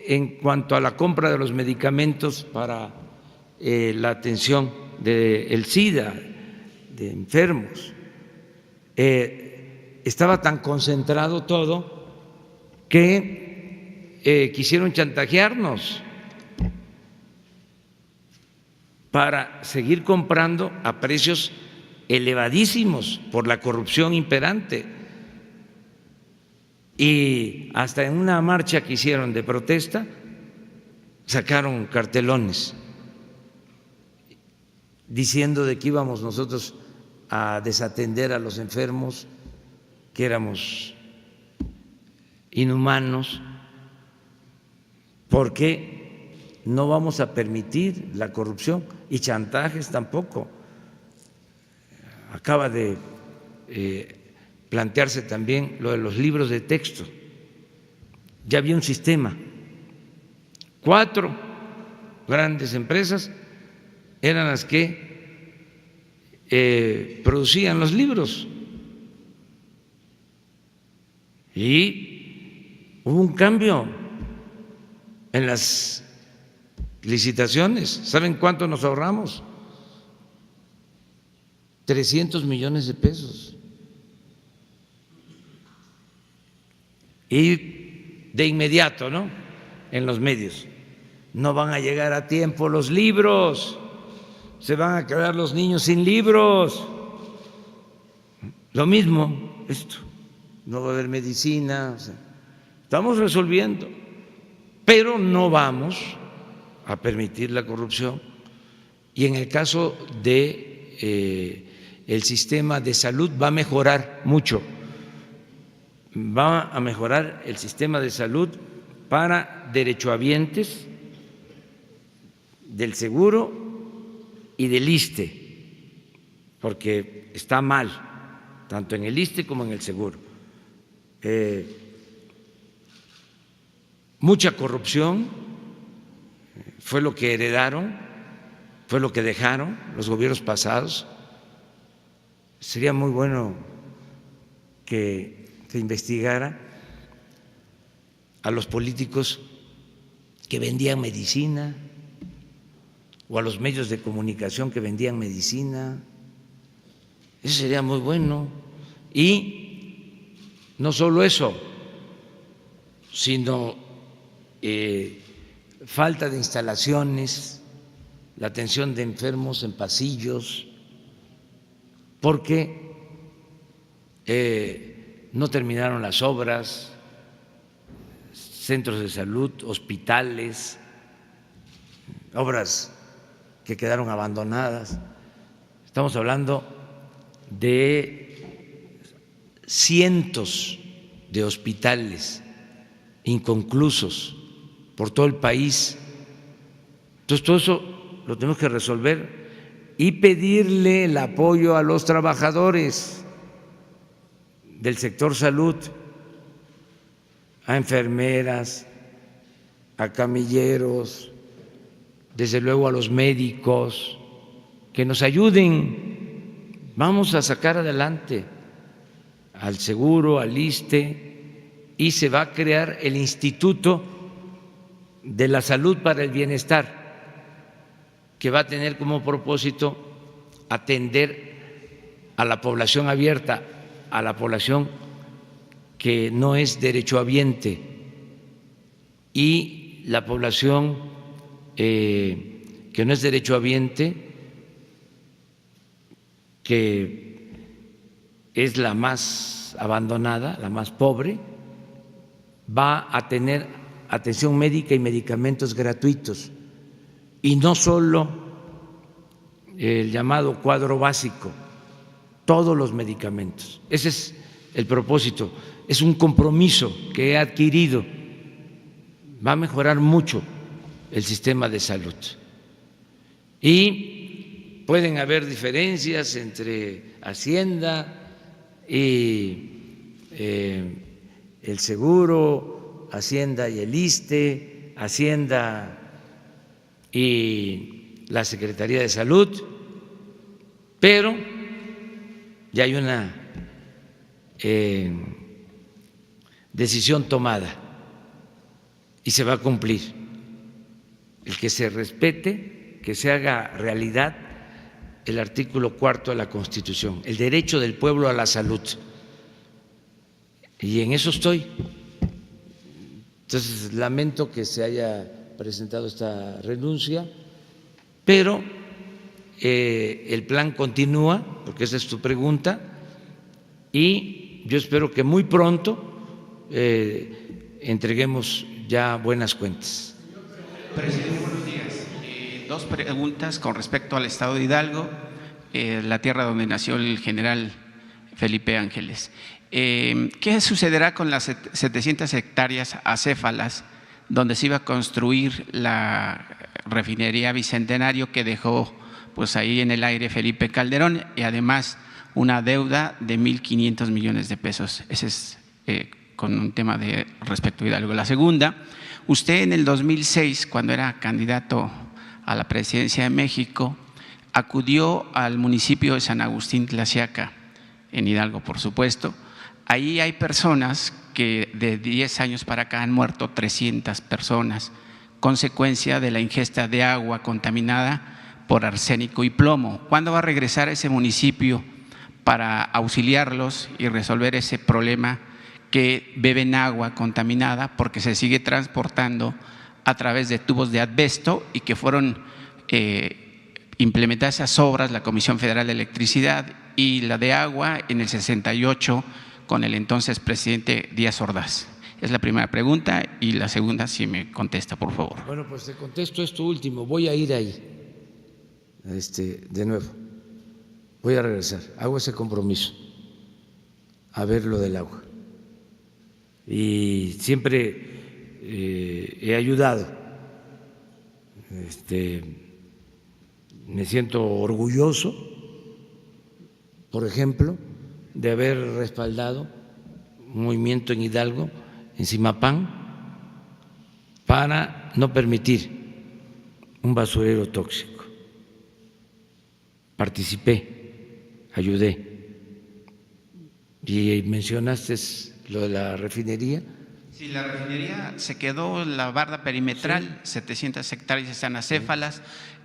en cuanto a la compra de los medicamentos para la atención del SIDA, de enfermos. Estaba tan concentrado todo que quisieron chantajearnos para seguir comprando a precios elevadísimos por la corrupción imperante. Y hasta en una marcha que hicieron de protesta sacaron cartelones diciendo de que íbamos nosotros a desatender a los enfermos, que éramos inhumanos, porque no vamos a permitir la corrupción y chantajes tampoco. Acaba de plantearse también lo de los libros de texto. Ya había un sistema. 4 grandes empresas eran las que producían los libros. Y hubo un cambio en las licitaciones. ¿Saben cuánto nos ahorramos? 300 millones de pesos. Y de inmediato, ¿no? En los medios, no van a llegar a tiempo los libros, se van a quedar los niños sin libros. Lo mismo esto, no va a haber medicina, o sea, estamos resolviendo, pero no vamos a permitir la corrupción. Y en el caso de el sistema de salud va a mejorar mucho. Va a mejorar el sistema de salud para derechohabientes del seguro y del ISSSTE, porque está mal, tanto en el ISSSTE como en el seguro. Mucha corrupción fue lo que heredaron fue lo que dejaron los gobiernos pasados. Sería muy bueno que se investigara a los políticos que vendían medicina o a los medios de comunicación que vendían medicina. Eso sería muy bueno. Y no solo eso, sino falta de instalaciones, la atención de enfermos en pasillos, porque no terminaron las obras, centros de salud, hospitales, obras que quedaron abandonadas. Estamos hablando de cientos de hospitales inconclusos por todo el país. Entonces, todo eso lo tenemos que resolver y pedirle el apoyo a los trabajadores del sector salud, a enfermeras, a camilleros, desde luego a los médicos, que nos ayuden. Vamos a sacar adelante al seguro, al ISSSTE, y se va a crear el Instituto de la Salud para el Bienestar, que va a tener como propósito atender a la población abierta, a la población que no es derechohabiente, y la población que no es derechohabiente, que es la más abandonada, la más pobre, va a tener atención médica y medicamentos gratuitos, y no solo el llamado cuadro básico, todos los medicamentos. Ese es el propósito, es un compromiso que he adquirido. Va a mejorar mucho el sistema de salud. Y pueden haber diferencias entre Hacienda y el seguro, Hacienda y el ISSSTE, Hacienda y la Secretaría de Salud, pero ya hay una decisión tomada y se va a cumplir. El que se respete, que se haga realidad el artículo 4 de la Constitución, el derecho del pueblo a la salud. Y en eso estoy. Entonces, lamento que se haya presentado esta renuncia, pero el plan continúa, porque esa es tu pregunta, y yo espero que muy pronto entreguemos ya buenas cuentas. Presidente, buenos días. Dos preguntas con respecto al estado de Hidalgo, la tierra donde nació el general Felipe Ángeles. ¿Qué sucederá con las 700 hectáreas acéfalas donde se iba a construir la refinería Bicentenario que dejó pues ahí en el aire Felipe Calderón, y además una deuda de 1.500 millones de pesos? Ese es con un tema de respecto a Hidalgo. La segunda, usted en el 2006, cuando era candidato a la presidencia de México, acudió al municipio de San Agustín Tlaxiaca, en Hidalgo, por supuesto. Ahí hay personas que de 10 años para acá han muerto 300 personas, consecuencia de la ingesta de agua contaminada por arsénico y plomo. ¿Cuándo va a regresar a ese municipio para auxiliarlos y resolver ese problema que beben agua contaminada porque se sigue transportando a través de tubos de asbesto, y que fueron implementadas esas obras, la Comisión Federal de Electricidad y la de Agua en el 68 con el entonces presidente Díaz Ordaz? Es la primera pregunta, y la segunda, si me contesta, por favor. Bueno, pues te contesto esto último. Voy a ir ahí, de nuevo. Voy a regresar. Hago ese compromiso a ver lo del agua. Y siempre he ayudado. Me siento orgulloso, por ejemplo, de haber respaldado un movimiento en Hidalgo, en Zimapán, para no permitir un basurero tóxico. participé, ayudé. Y mencionaste lo de la refinería. Sí, la refinería se quedó la barda perimetral, sí. 700 hectáreas están acéfalas.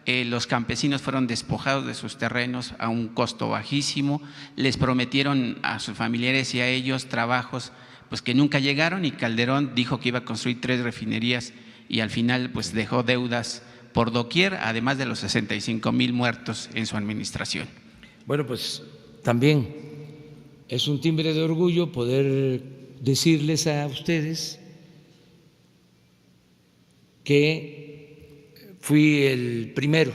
Los campesinos fueron despojados de sus terrenos a un costo bajísimo. Les prometieron a sus familiares y a ellos trabajos pues que nunca llegaron, y Calderón dijo que iba a construir 3 refinerías y al final pues dejó deudas por doquier, además de los 65,000 muertos en su administración. Bueno, pues también es un timbre de orgullo poder decirles a ustedes que fui el primero,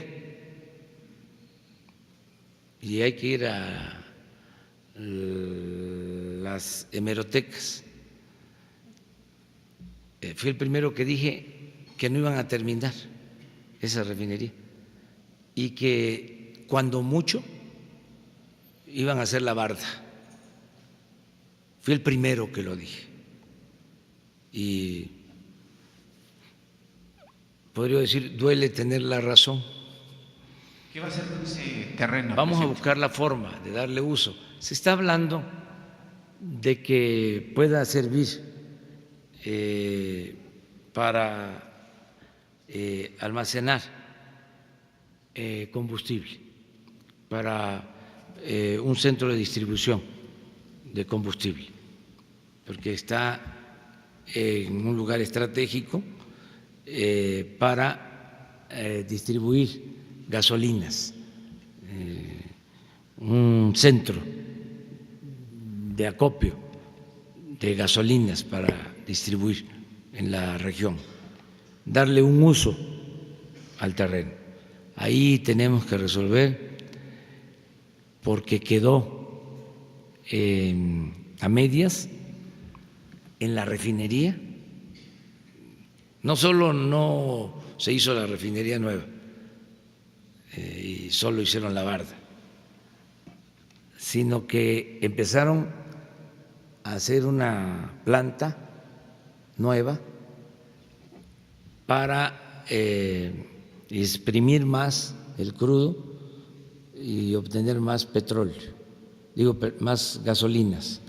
y hay que ir a las hemerotecas. Fui el primero que dije que no iban a terminar esa refinería y que cuando mucho iban a hacer la barda. Fui el primero que lo dije. Y podría decir, duele tener la razón. ¿Qué va a hacer con ese terreno? Vamos a buscar la forma de darle uso. Se está hablando de que pueda servir para almacenar combustible, para un centro de distribución de combustible, porque está en un lugar estratégico para distribuir gasolinas, un centro de acopio de gasolinas para distribuir en la región, darle un uso al terreno. Ahí tenemos que resolver, porque quedó a medias en la refinería. No solo no se hizo la refinería nueva y solo hicieron la barda, sino que empezaron a hacer una planta nueva para exprimir más el crudo y obtener más petróleo, más gasolinas.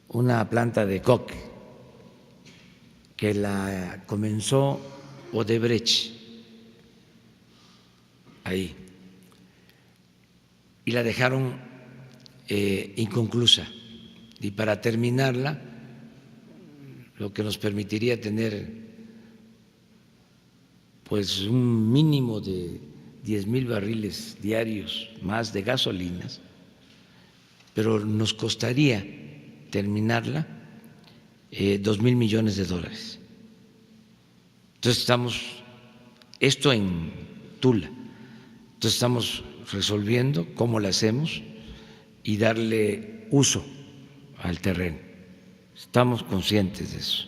Una planta de coque que la comenzó Odebrecht ahí y la dejaron inconclusa, y para terminarla, lo que nos permitiría tener pues un mínimo de 10,000 barriles diarios más de gasolinas, pero nos costaría terminarla $2,000 millones. Entonces esto en Tula, entonces estamos resolviendo cómo lo hacemos y darle uso al terreno. Estamos conscientes de eso.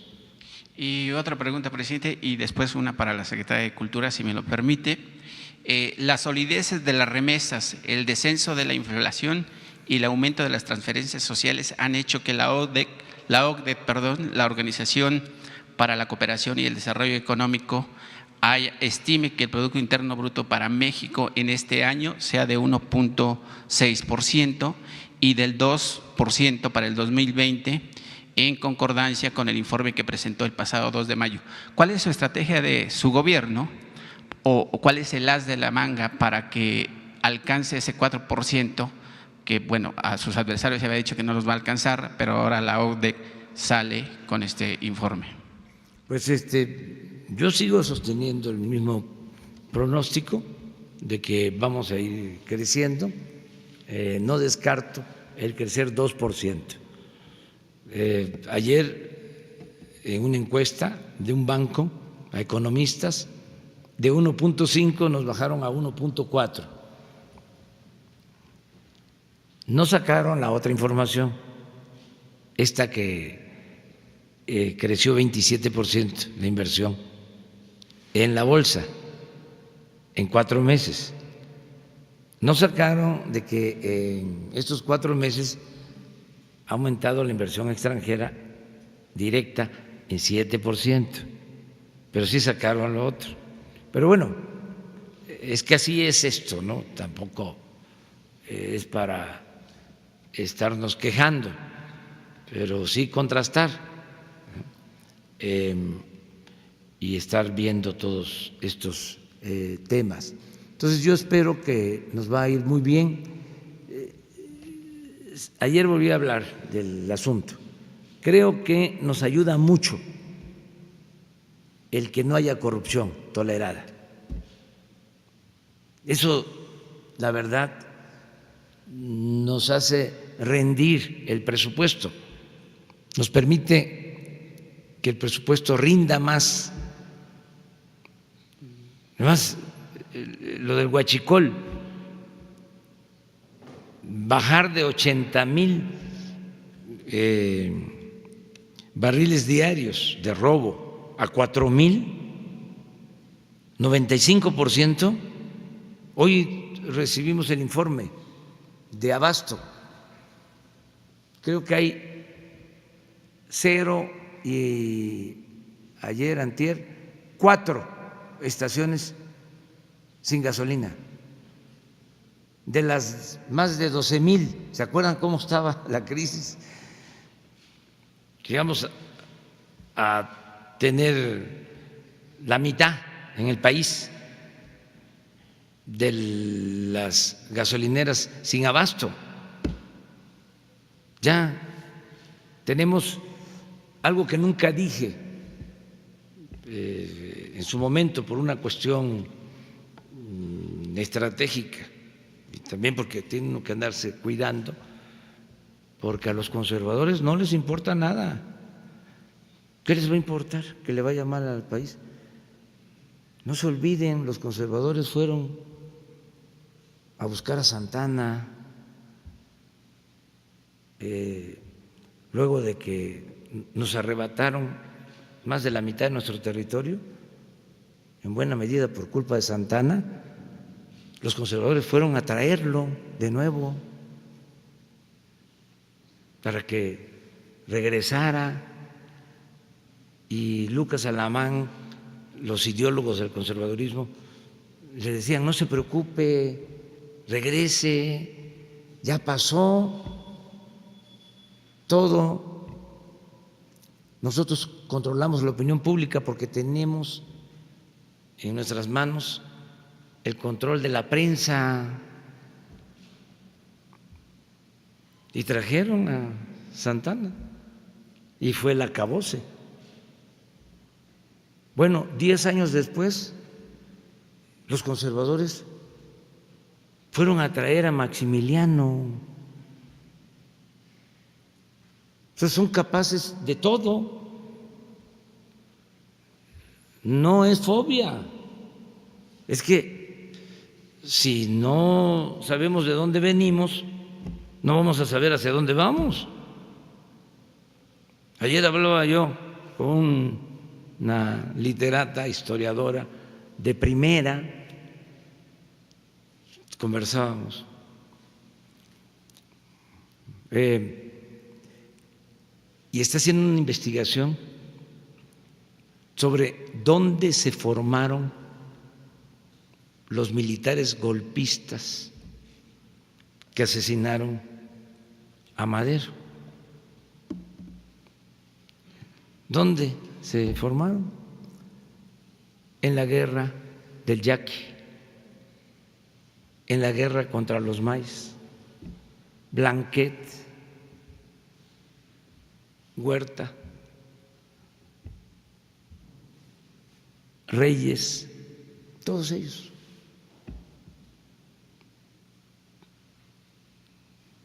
Y otra pregunta, presidente, y después una para la Secretaria de Cultura, si me lo permite. Las solideces de las remesas, el descenso de la inflación y el aumento de las transferencias sociales han hecho que la OCDE, la Organización para la Cooperación y el Desarrollo Económico, estime que el Producto Interno Bruto para México en este año sea de 1.6% y del 2% para el 2020, en concordancia con el informe que presentó el pasado 2 de mayo. ¿Cuál es su estrategia de su gobierno o cuál es el as de la manga para que alcance ese 4%, que bueno, a sus adversarios se había dicho que no los va a alcanzar, pero ahora la OCDE sale con este informe? Pues yo sigo sosteniendo el mismo pronóstico de que vamos a ir creciendo. No descarto el crecer 2%. Ayer, en una encuesta de un banco a economistas, de 1.5 nos bajaron a 1.4. No sacaron la otra información, esta que creció 27% la inversión en la bolsa en 4 meses. No sacaron de que en estos 4 meses ha aumentado la inversión extranjera directa en 7%, pero sí sacaron lo otro. Pero bueno, es que así es esto, ¿no? Tampoco es para estarnos quejando, pero sí contrastar, ¿no? Y estar viendo todos estos temas. Entonces yo espero que nos va a ir muy bien. Ayer volví a hablar del asunto. Creo que nos ayuda mucho el que no haya corrupción tolerada. Eso, la verdad, nos hace rendir el presupuesto, nos permite que el presupuesto rinda más. Además, lo del huachicol, bajar de 80,000 barriles diarios de robo a 4,000, 95%. Hoy recibimos el informe de Abasto. Creo que hay 0 y ayer, antier, 4 estaciones sin gasolina. De las más de 12,000, ¿se acuerdan cómo estaba la crisis? Llegamos a tener la mitad en el país de las gasolineras sin abasto. Ya tenemos algo que nunca dije en su momento por una cuestión estratégica y también porque tienen que andarse cuidando, porque a los conservadores no les importa nada. ¿Qué les va a importar que le vaya mal al país? No se olviden, los conservadores fueron a buscar a Santana luego de que nos arrebataron más de la mitad de nuestro territorio, en buena medida por culpa de Santana. Los conservadores fueron a traerlo de nuevo para que regresara, y Lucas Alamán, los ideólogos del conservadurismo, le decían: no se preocupe, regrese, ya pasó todo. Nosotros controlamos la opinión pública porque tenemos en nuestras manos el control de la prensa. Y trajeron a Santana y fue el acabose. Bueno, 10 años después, los conservadores fueron a traer a Maximiliano. Entonces son capaces de todo. No es fobia. Es que si no sabemos de dónde venimos, no vamos a saber hacia dónde vamos. Ayer hablaba yo con una literata, historiadora de primera, conversábamos. Y está haciendo una investigación sobre dónde se formaron los militares golpistas que asesinaron a Madero. ¿Dónde se formaron? En la guerra del Yaqui, en la guerra contra los maíz, Blanquet, Huerta, Reyes, todos ellos.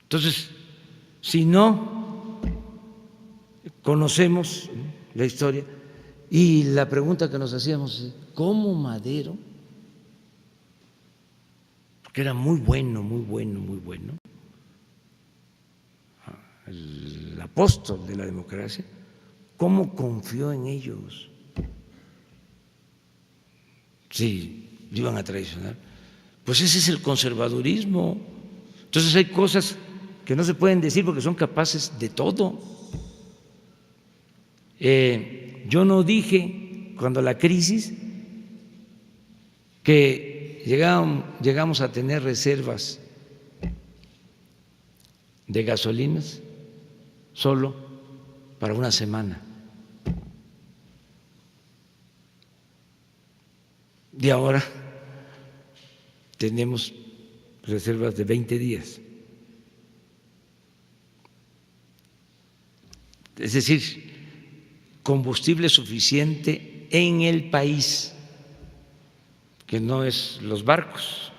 Entonces, si no conocemos la historia, y la pregunta que nos hacíamos es: ¿cómo Madero, porque era muy bueno, el apóstol de la democracia, cómo confió en ellos? Sí, lo iban a traicionar. Pues ese es el conservadurismo. Entonces hay cosas que no se pueden decir porque son capaces de todo. Yo no dije cuando la crisis que llegamos a tener reservas de gasolinas solo para una semana. Y ahora tenemos reservas de 20 días. Es decir, combustible suficiente en el país, que no es los barcos,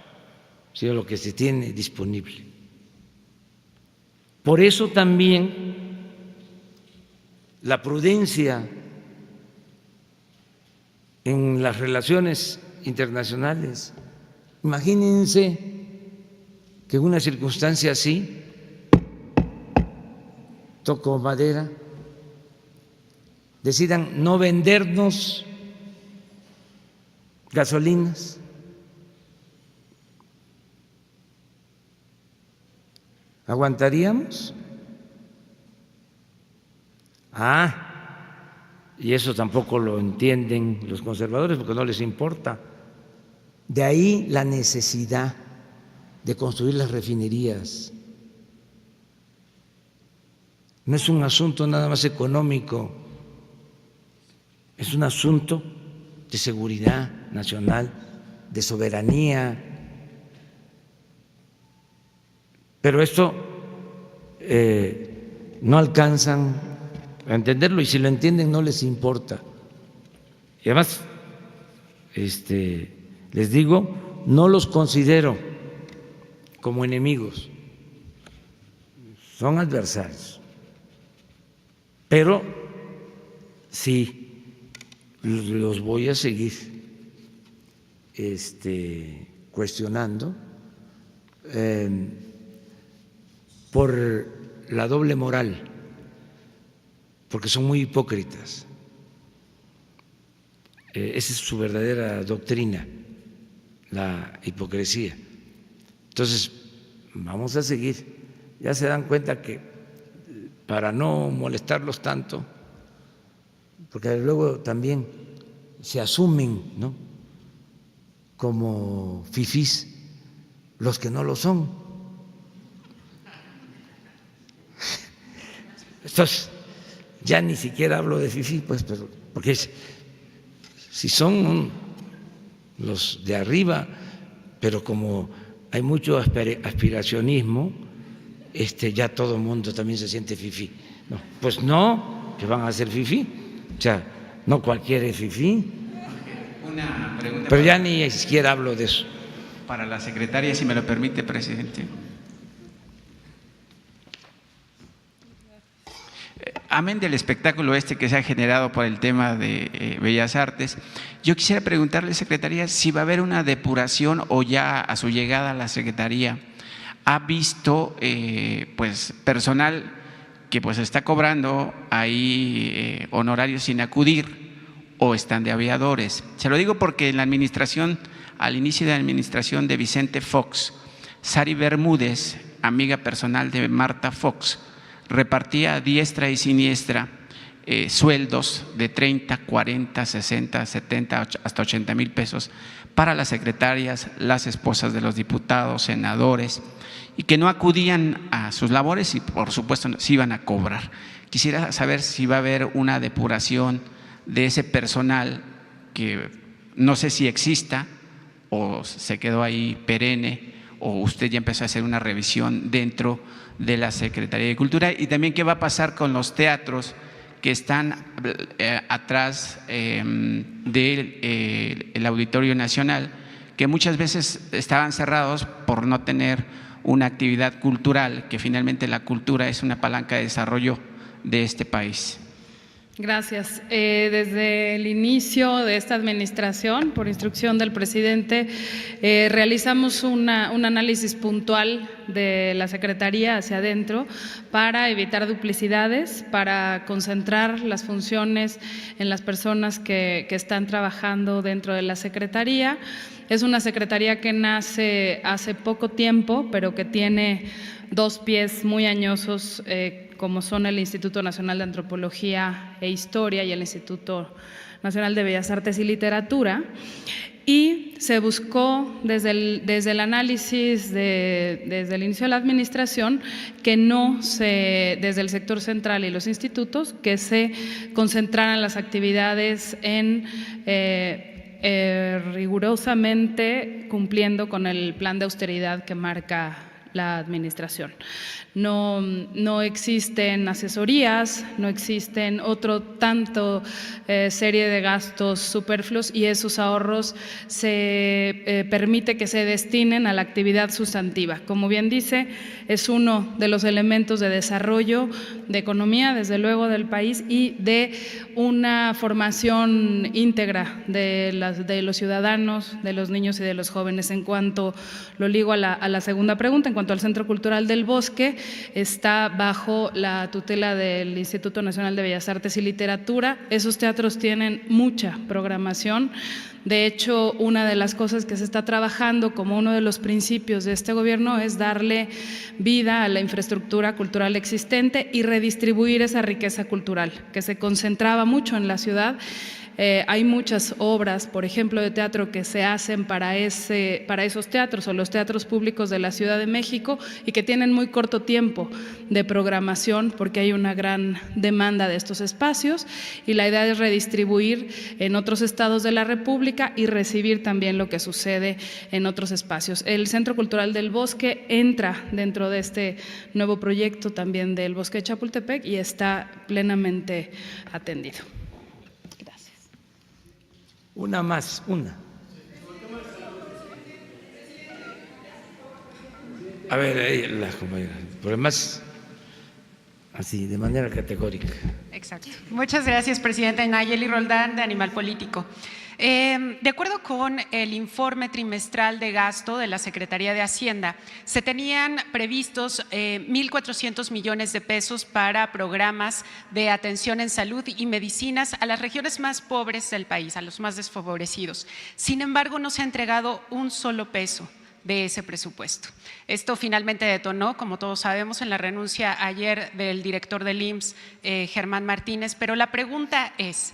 sino lo que se tiene disponible. Por eso también la prudencia en las relaciones internacionales. Imagínense que en una circunstancia así, toco madera, decidan no vendernos gasolinas. ¿Aguantaríamos? Y eso tampoco lo entienden los conservadores porque no les importa. De ahí la necesidad de construir las refinerías. No es un asunto nada más económico, es un asunto de seguridad nacional, de soberanía. Pero esto no alcanzan a entenderlo, y si lo entienden no les importa. Y además, les digo, no los considero como enemigos, son adversarios, pero sí los voy a seguir cuestionando por la doble moral, porque son muy hipócritas. Esa es su verdadera doctrina, la hipocresía. Entonces, vamos a seguir. Ya se dan cuenta que para no molestarlos tanto, porque luego también se asumen, ¿no?, como fifís los que no lo son. Entonces, ya ni siquiera hablo de fifí, pues, pero porque si son los de arriba, pero como hay mucho aspiracionismo, ya todo el mundo también se siente fifí. No, pues no, que van a ser fifí, o sea, no cualquiera es fifí. Una pregunta. Pero ya ni siquiera hablo de eso. Para la secretaria, si me lo permite, presidente. Amén del espectáculo que se ha generado por el tema de Bellas Artes, yo quisiera preguntarle, secretaria, si va a haber una depuración o ya a su llegada a la secretaría ha visto pues personal que pues está cobrando ahí honorarios sin acudir o están de aviadores. Se lo digo porque en la administración, al inicio de la administración de Vicente Fox, Sari Bermúdez, amiga personal de Marta Fox, repartía a diestra y siniestra sueldos de 30, 40, 60, 70, hasta 80 mil pesos para las secretarias, las esposas de los diputados, senadores, y que no acudían a sus labores y por supuesto sí iban a cobrar. Quisiera saber si va a haber una depuración de ese personal que no sé si exista o se quedó ahí perenne, o usted ya empezó a hacer una revisión dentro de la Secretaría de Cultura, y también qué va a pasar con los teatros que están atrás del Auditorio Nacional, que muchas veces estaban cerrados por no tener una actividad cultural, que finalmente la cultura es una palanca de desarrollo de este país. Gracias. Desde el inicio de esta administración, por instrucción del presidente, realizamos un análisis puntual de la Secretaría hacia adentro para evitar duplicidades, para concentrar las funciones en las personas que están trabajando dentro de la Secretaría. Es una Secretaría que nace hace poco tiempo, pero que tiene dos pies muy añosos, como son el Instituto Nacional de Antropología e Historia y el Instituto Nacional de Bellas Artes y Literatura. y se buscó desde el análisis, desde el inicio de la administración, que desde el sector central y los institutos, que se concentraran las actividades en rigurosamente cumpliendo con el plan de austeridad que marca la administración. No existen asesorías, no existen serie de gastos superfluos, y esos ahorros se permite que se destinen a la actividad sustantiva. Como bien dice, es uno de los elementos de desarrollo de economía, desde luego, del país, y de una formación íntegra de los ciudadanos, de los niños y de los jóvenes. En cuanto lo ligo a la segunda pregunta, en cuanto al Centro Cultural del Bosque, está bajo la tutela del Instituto Nacional de Bellas Artes y Literatura. Esos teatros tienen mucha programación. De hecho, una de las cosas que se está trabajando como uno de los principios de este gobierno es darle vida a la infraestructura cultural existente y redistribuir esa riqueza cultural que se concentraba mucho en la ciudad. Hay muchas obras, por ejemplo, de teatro que se hacen para esos teatros o los teatros públicos de la Ciudad de México, y que tienen muy corto tiempo de programación porque hay una gran demanda de estos espacios, y la idea es redistribuir en otros estados de la República y recibir también lo que sucede en otros espacios. El Centro Cultural del Bosque entra dentro de este nuevo proyecto también del Bosque de Chapultepec y está plenamente atendido. Una más. A ver, la compañera, por demás, así, de manera categórica. Exacto. Muchas gracias, presidente. Nayeli Roldán, de Animal Político. De acuerdo con el informe trimestral de gasto de la Secretaría de Hacienda, se tenían previstos 1.400 millones de pesos para programas de atención en salud y medicinas a las regiones más pobres del país, a los más desfavorecidos. Sin embargo, no se ha entregado un solo peso de ese presupuesto. Esto finalmente detonó, como todos sabemos, en la renuncia ayer del director del IMSS, Germán Martínez, pero la pregunta es,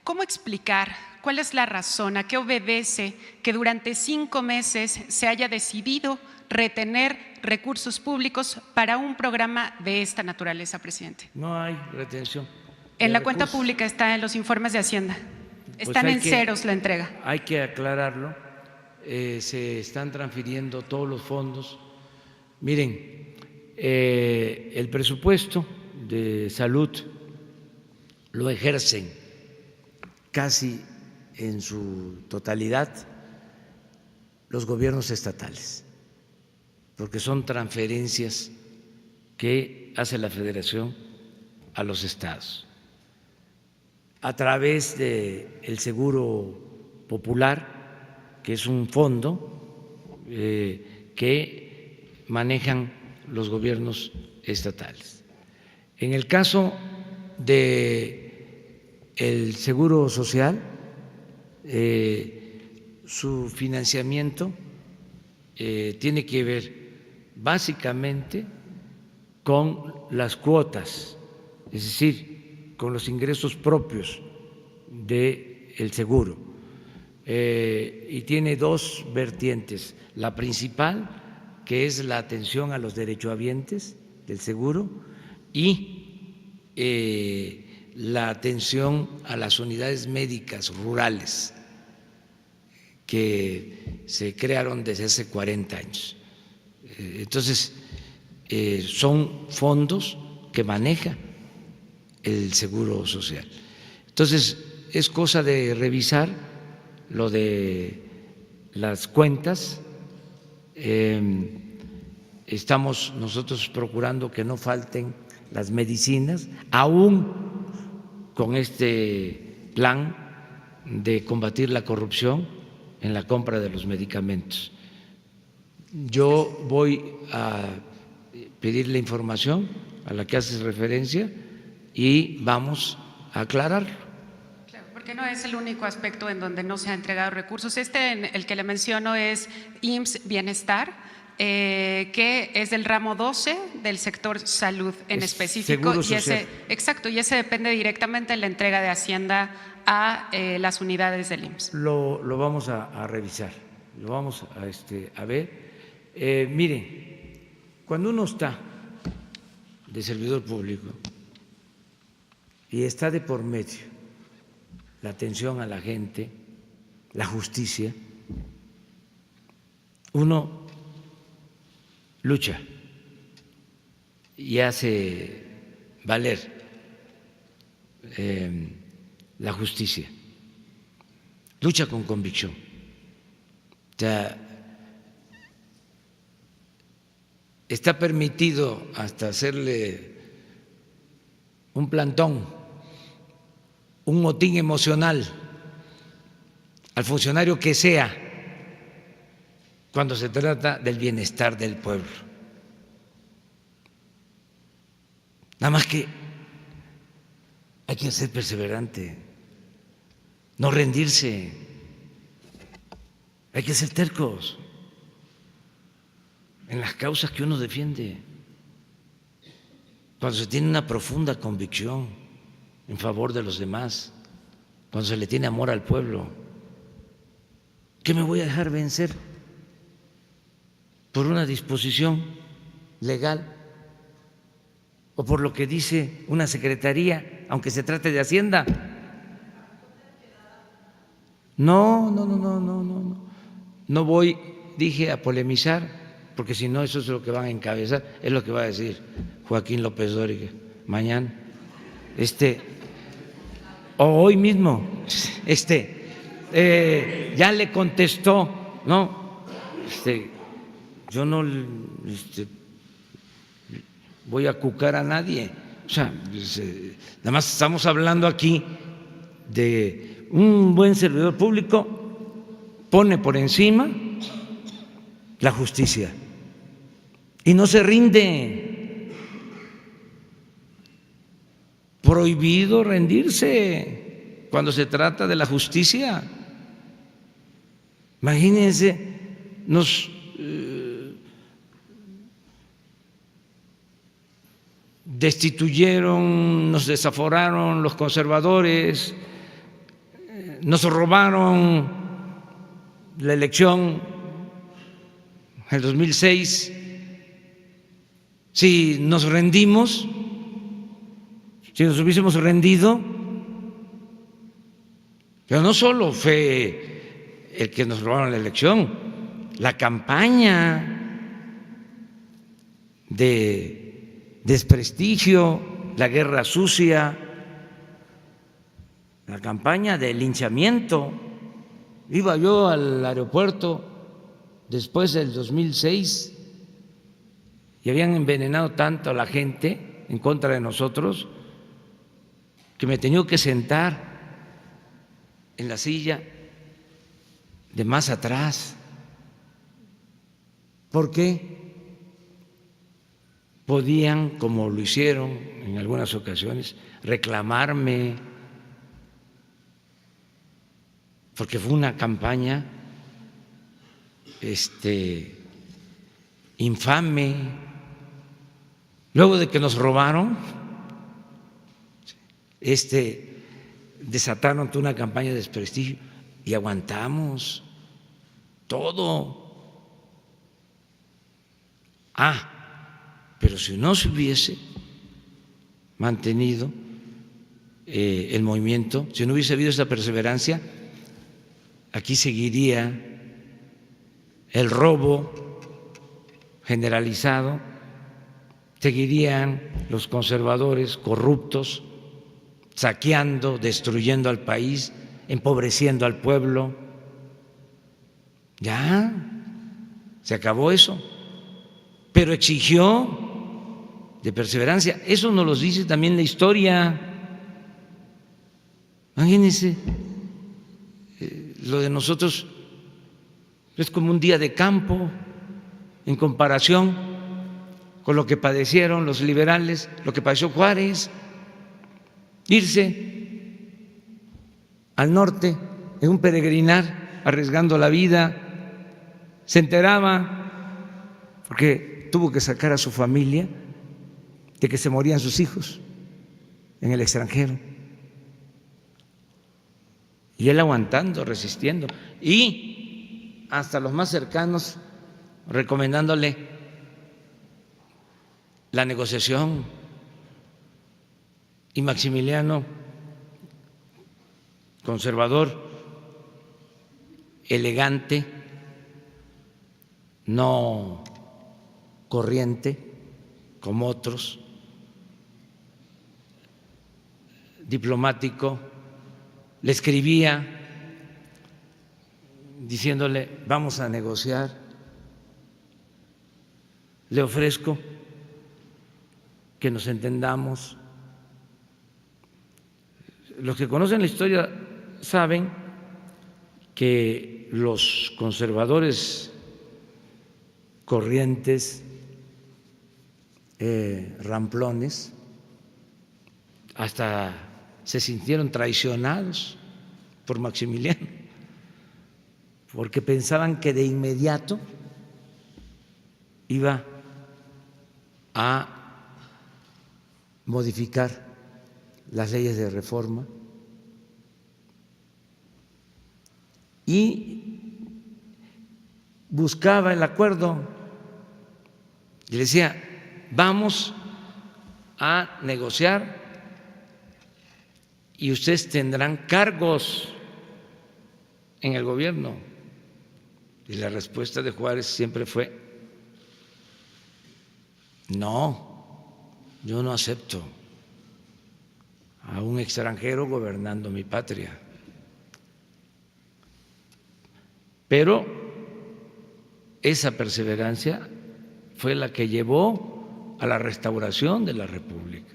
¿cómo explicar cuál es la razón, a qué obedece que durante 5 meses se haya decidido retener recursos públicos para un programa de esta naturaleza, presidente? No hay retención. En la cuenta pública está en los informes de Hacienda. Están en ceros la entrega. Hay que aclararlo. Se están transfiriendo todos los fondos. Miren, el presupuesto de salud lo ejercen casi en su totalidad los gobiernos estatales, porque son transferencias que hace la Federación a los estados a través del Seguro Popular, que es un fondo que manejan los gobiernos estatales. En el caso del Seguro Social, su financiamiento tiene que ver básicamente con las cuotas, es decir, con los ingresos propios del seguro, y tiene dos vertientes. La principal, que es la atención a los derechohabientes del seguro, y la atención a las unidades médicas rurales que se crearon desde hace 40 años. Entonces, son fondos que maneja el Seguro Social. Entonces, es cosa de revisar lo de las cuentas. Estamos nosotros procurando que no falten las medicinas, aún con este plan de combatir la corrupción en la compra de los medicamentos. Yo voy a pedir la información a la que haces referencia y vamos a aclararlo. Claro, porque no es el único aspecto en donde no se han entregado recursos. El que le menciono es IMSS Bienestar, que es del ramo 12 del sector salud en específico. Seguro Social. Exacto, y ese depende directamente de la entrega de Hacienda a las unidades del IMSS? Lo vamos a revisar, lo vamos a ver. Mire, cuando uno está de servidor público y está de por medio la atención a la gente, la justicia, uno lucha y hace valer la justicia, lucha con convicción. O sea, está permitido hasta hacerle un plantón, un motín emocional al funcionario que sea cuando se trata del bienestar del pueblo. Nada más que hay que ser perseverante, no rendirse, hay que ser tercos en las causas que uno defiende. Cuando se tiene una profunda convicción en favor de los demás, cuando se le tiene amor al pueblo, ¿qué me voy a dejar vencer por una disposición legal o por lo que dice una secretaría, aunque se trate de Hacienda? No voy, dije, a polemizar, porque si no, eso es lo que van a encabezar, es lo que va a decir Joaquín López Dóriga mañana, o hoy mismo, ya le contestó, no, yo no voy a cucar a nadie, o sea, nada más estamos hablando aquí de un buen servidor público, pone por encima la justicia y no se rinde. Prohibido rendirse cuando se trata de la justicia. Imagínense, nos destituyeron, nos desaforaron los conservadores, nos robaron la elección en el 2006. Si nos rendimos, si nos hubiésemos rendido, pero no solo fue el que nos robaron la elección, la campaña de desprestigio, la guerra sucia, la campaña de linchamiento. Iba yo al aeropuerto después del 2006 y habían envenenado tanto a la gente en contra de nosotros que me tenía que sentar en la silla de más atrás. ¿Por qué? Podían, como lo hicieron en algunas ocasiones, reclamarme, porque fue una campaña infame. Luego de que nos robaron, desataron toda una campaña de desprestigio y aguantamos todo. Pero si no se hubiese mantenido el movimiento, si no hubiese habido esa perseverancia, aquí seguiría el robo generalizado, seguirían los conservadores corruptos saqueando, destruyendo al país, empobreciendo al pueblo. Ya se acabó eso, pero exigió de perseverancia. Eso nos lo dice también la historia. Imagínense, lo de nosotros es como un día de campo en comparación con lo que padecieron los liberales, lo que padeció Juárez. Irse al norte en un peregrinar arriesgando la vida, se enteraba porque tuvo que sacar a su familia de que se morían sus hijos en el extranjero. y él aguantando, resistiendo, y hasta los más cercanos recomendándole la negociación. Y Maximiliano, conservador, elegante, no corriente como otros, diplomático, le escribía diciéndole: vamos a negociar, le ofrezco que nos entendamos. Los que conocen la historia saben que los conservadores corrientes, ramplones, hasta se sintieron traicionados por Maximiliano, porque pensaban que de inmediato iba a modificar las leyes de reforma y buscaba el acuerdo y le decía: vamos a negociar y ustedes tendrán cargos en el gobierno. Y la respuesta de Juárez siempre fue: no, yo no acepto a un extranjero gobernando mi patria. Pero esa perseverancia fue la que llevó a la restauración de la República.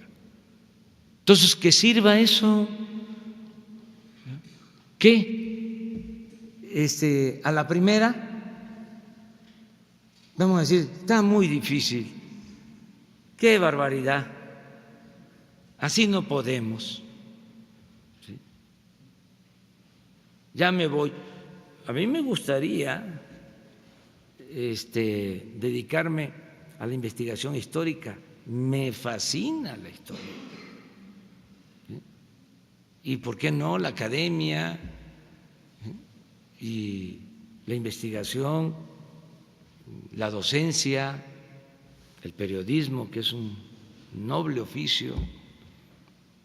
Entonces, que sirva eso, que a la primera vamos a decir: está muy difícil, qué barbaridad, así no podemos, ¿sí? Ya me voy. A mí me gustaría dedicarme a la investigación histórica, me fascina la historia. ¿Sí? Y por qué no la academia, ¿sí? Y la investigación, la docencia, el periodismo, que es un noble oficio,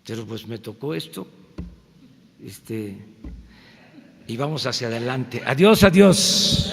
pero pues me tocó esto, y vamos hacia adelante. Adiós, adiós.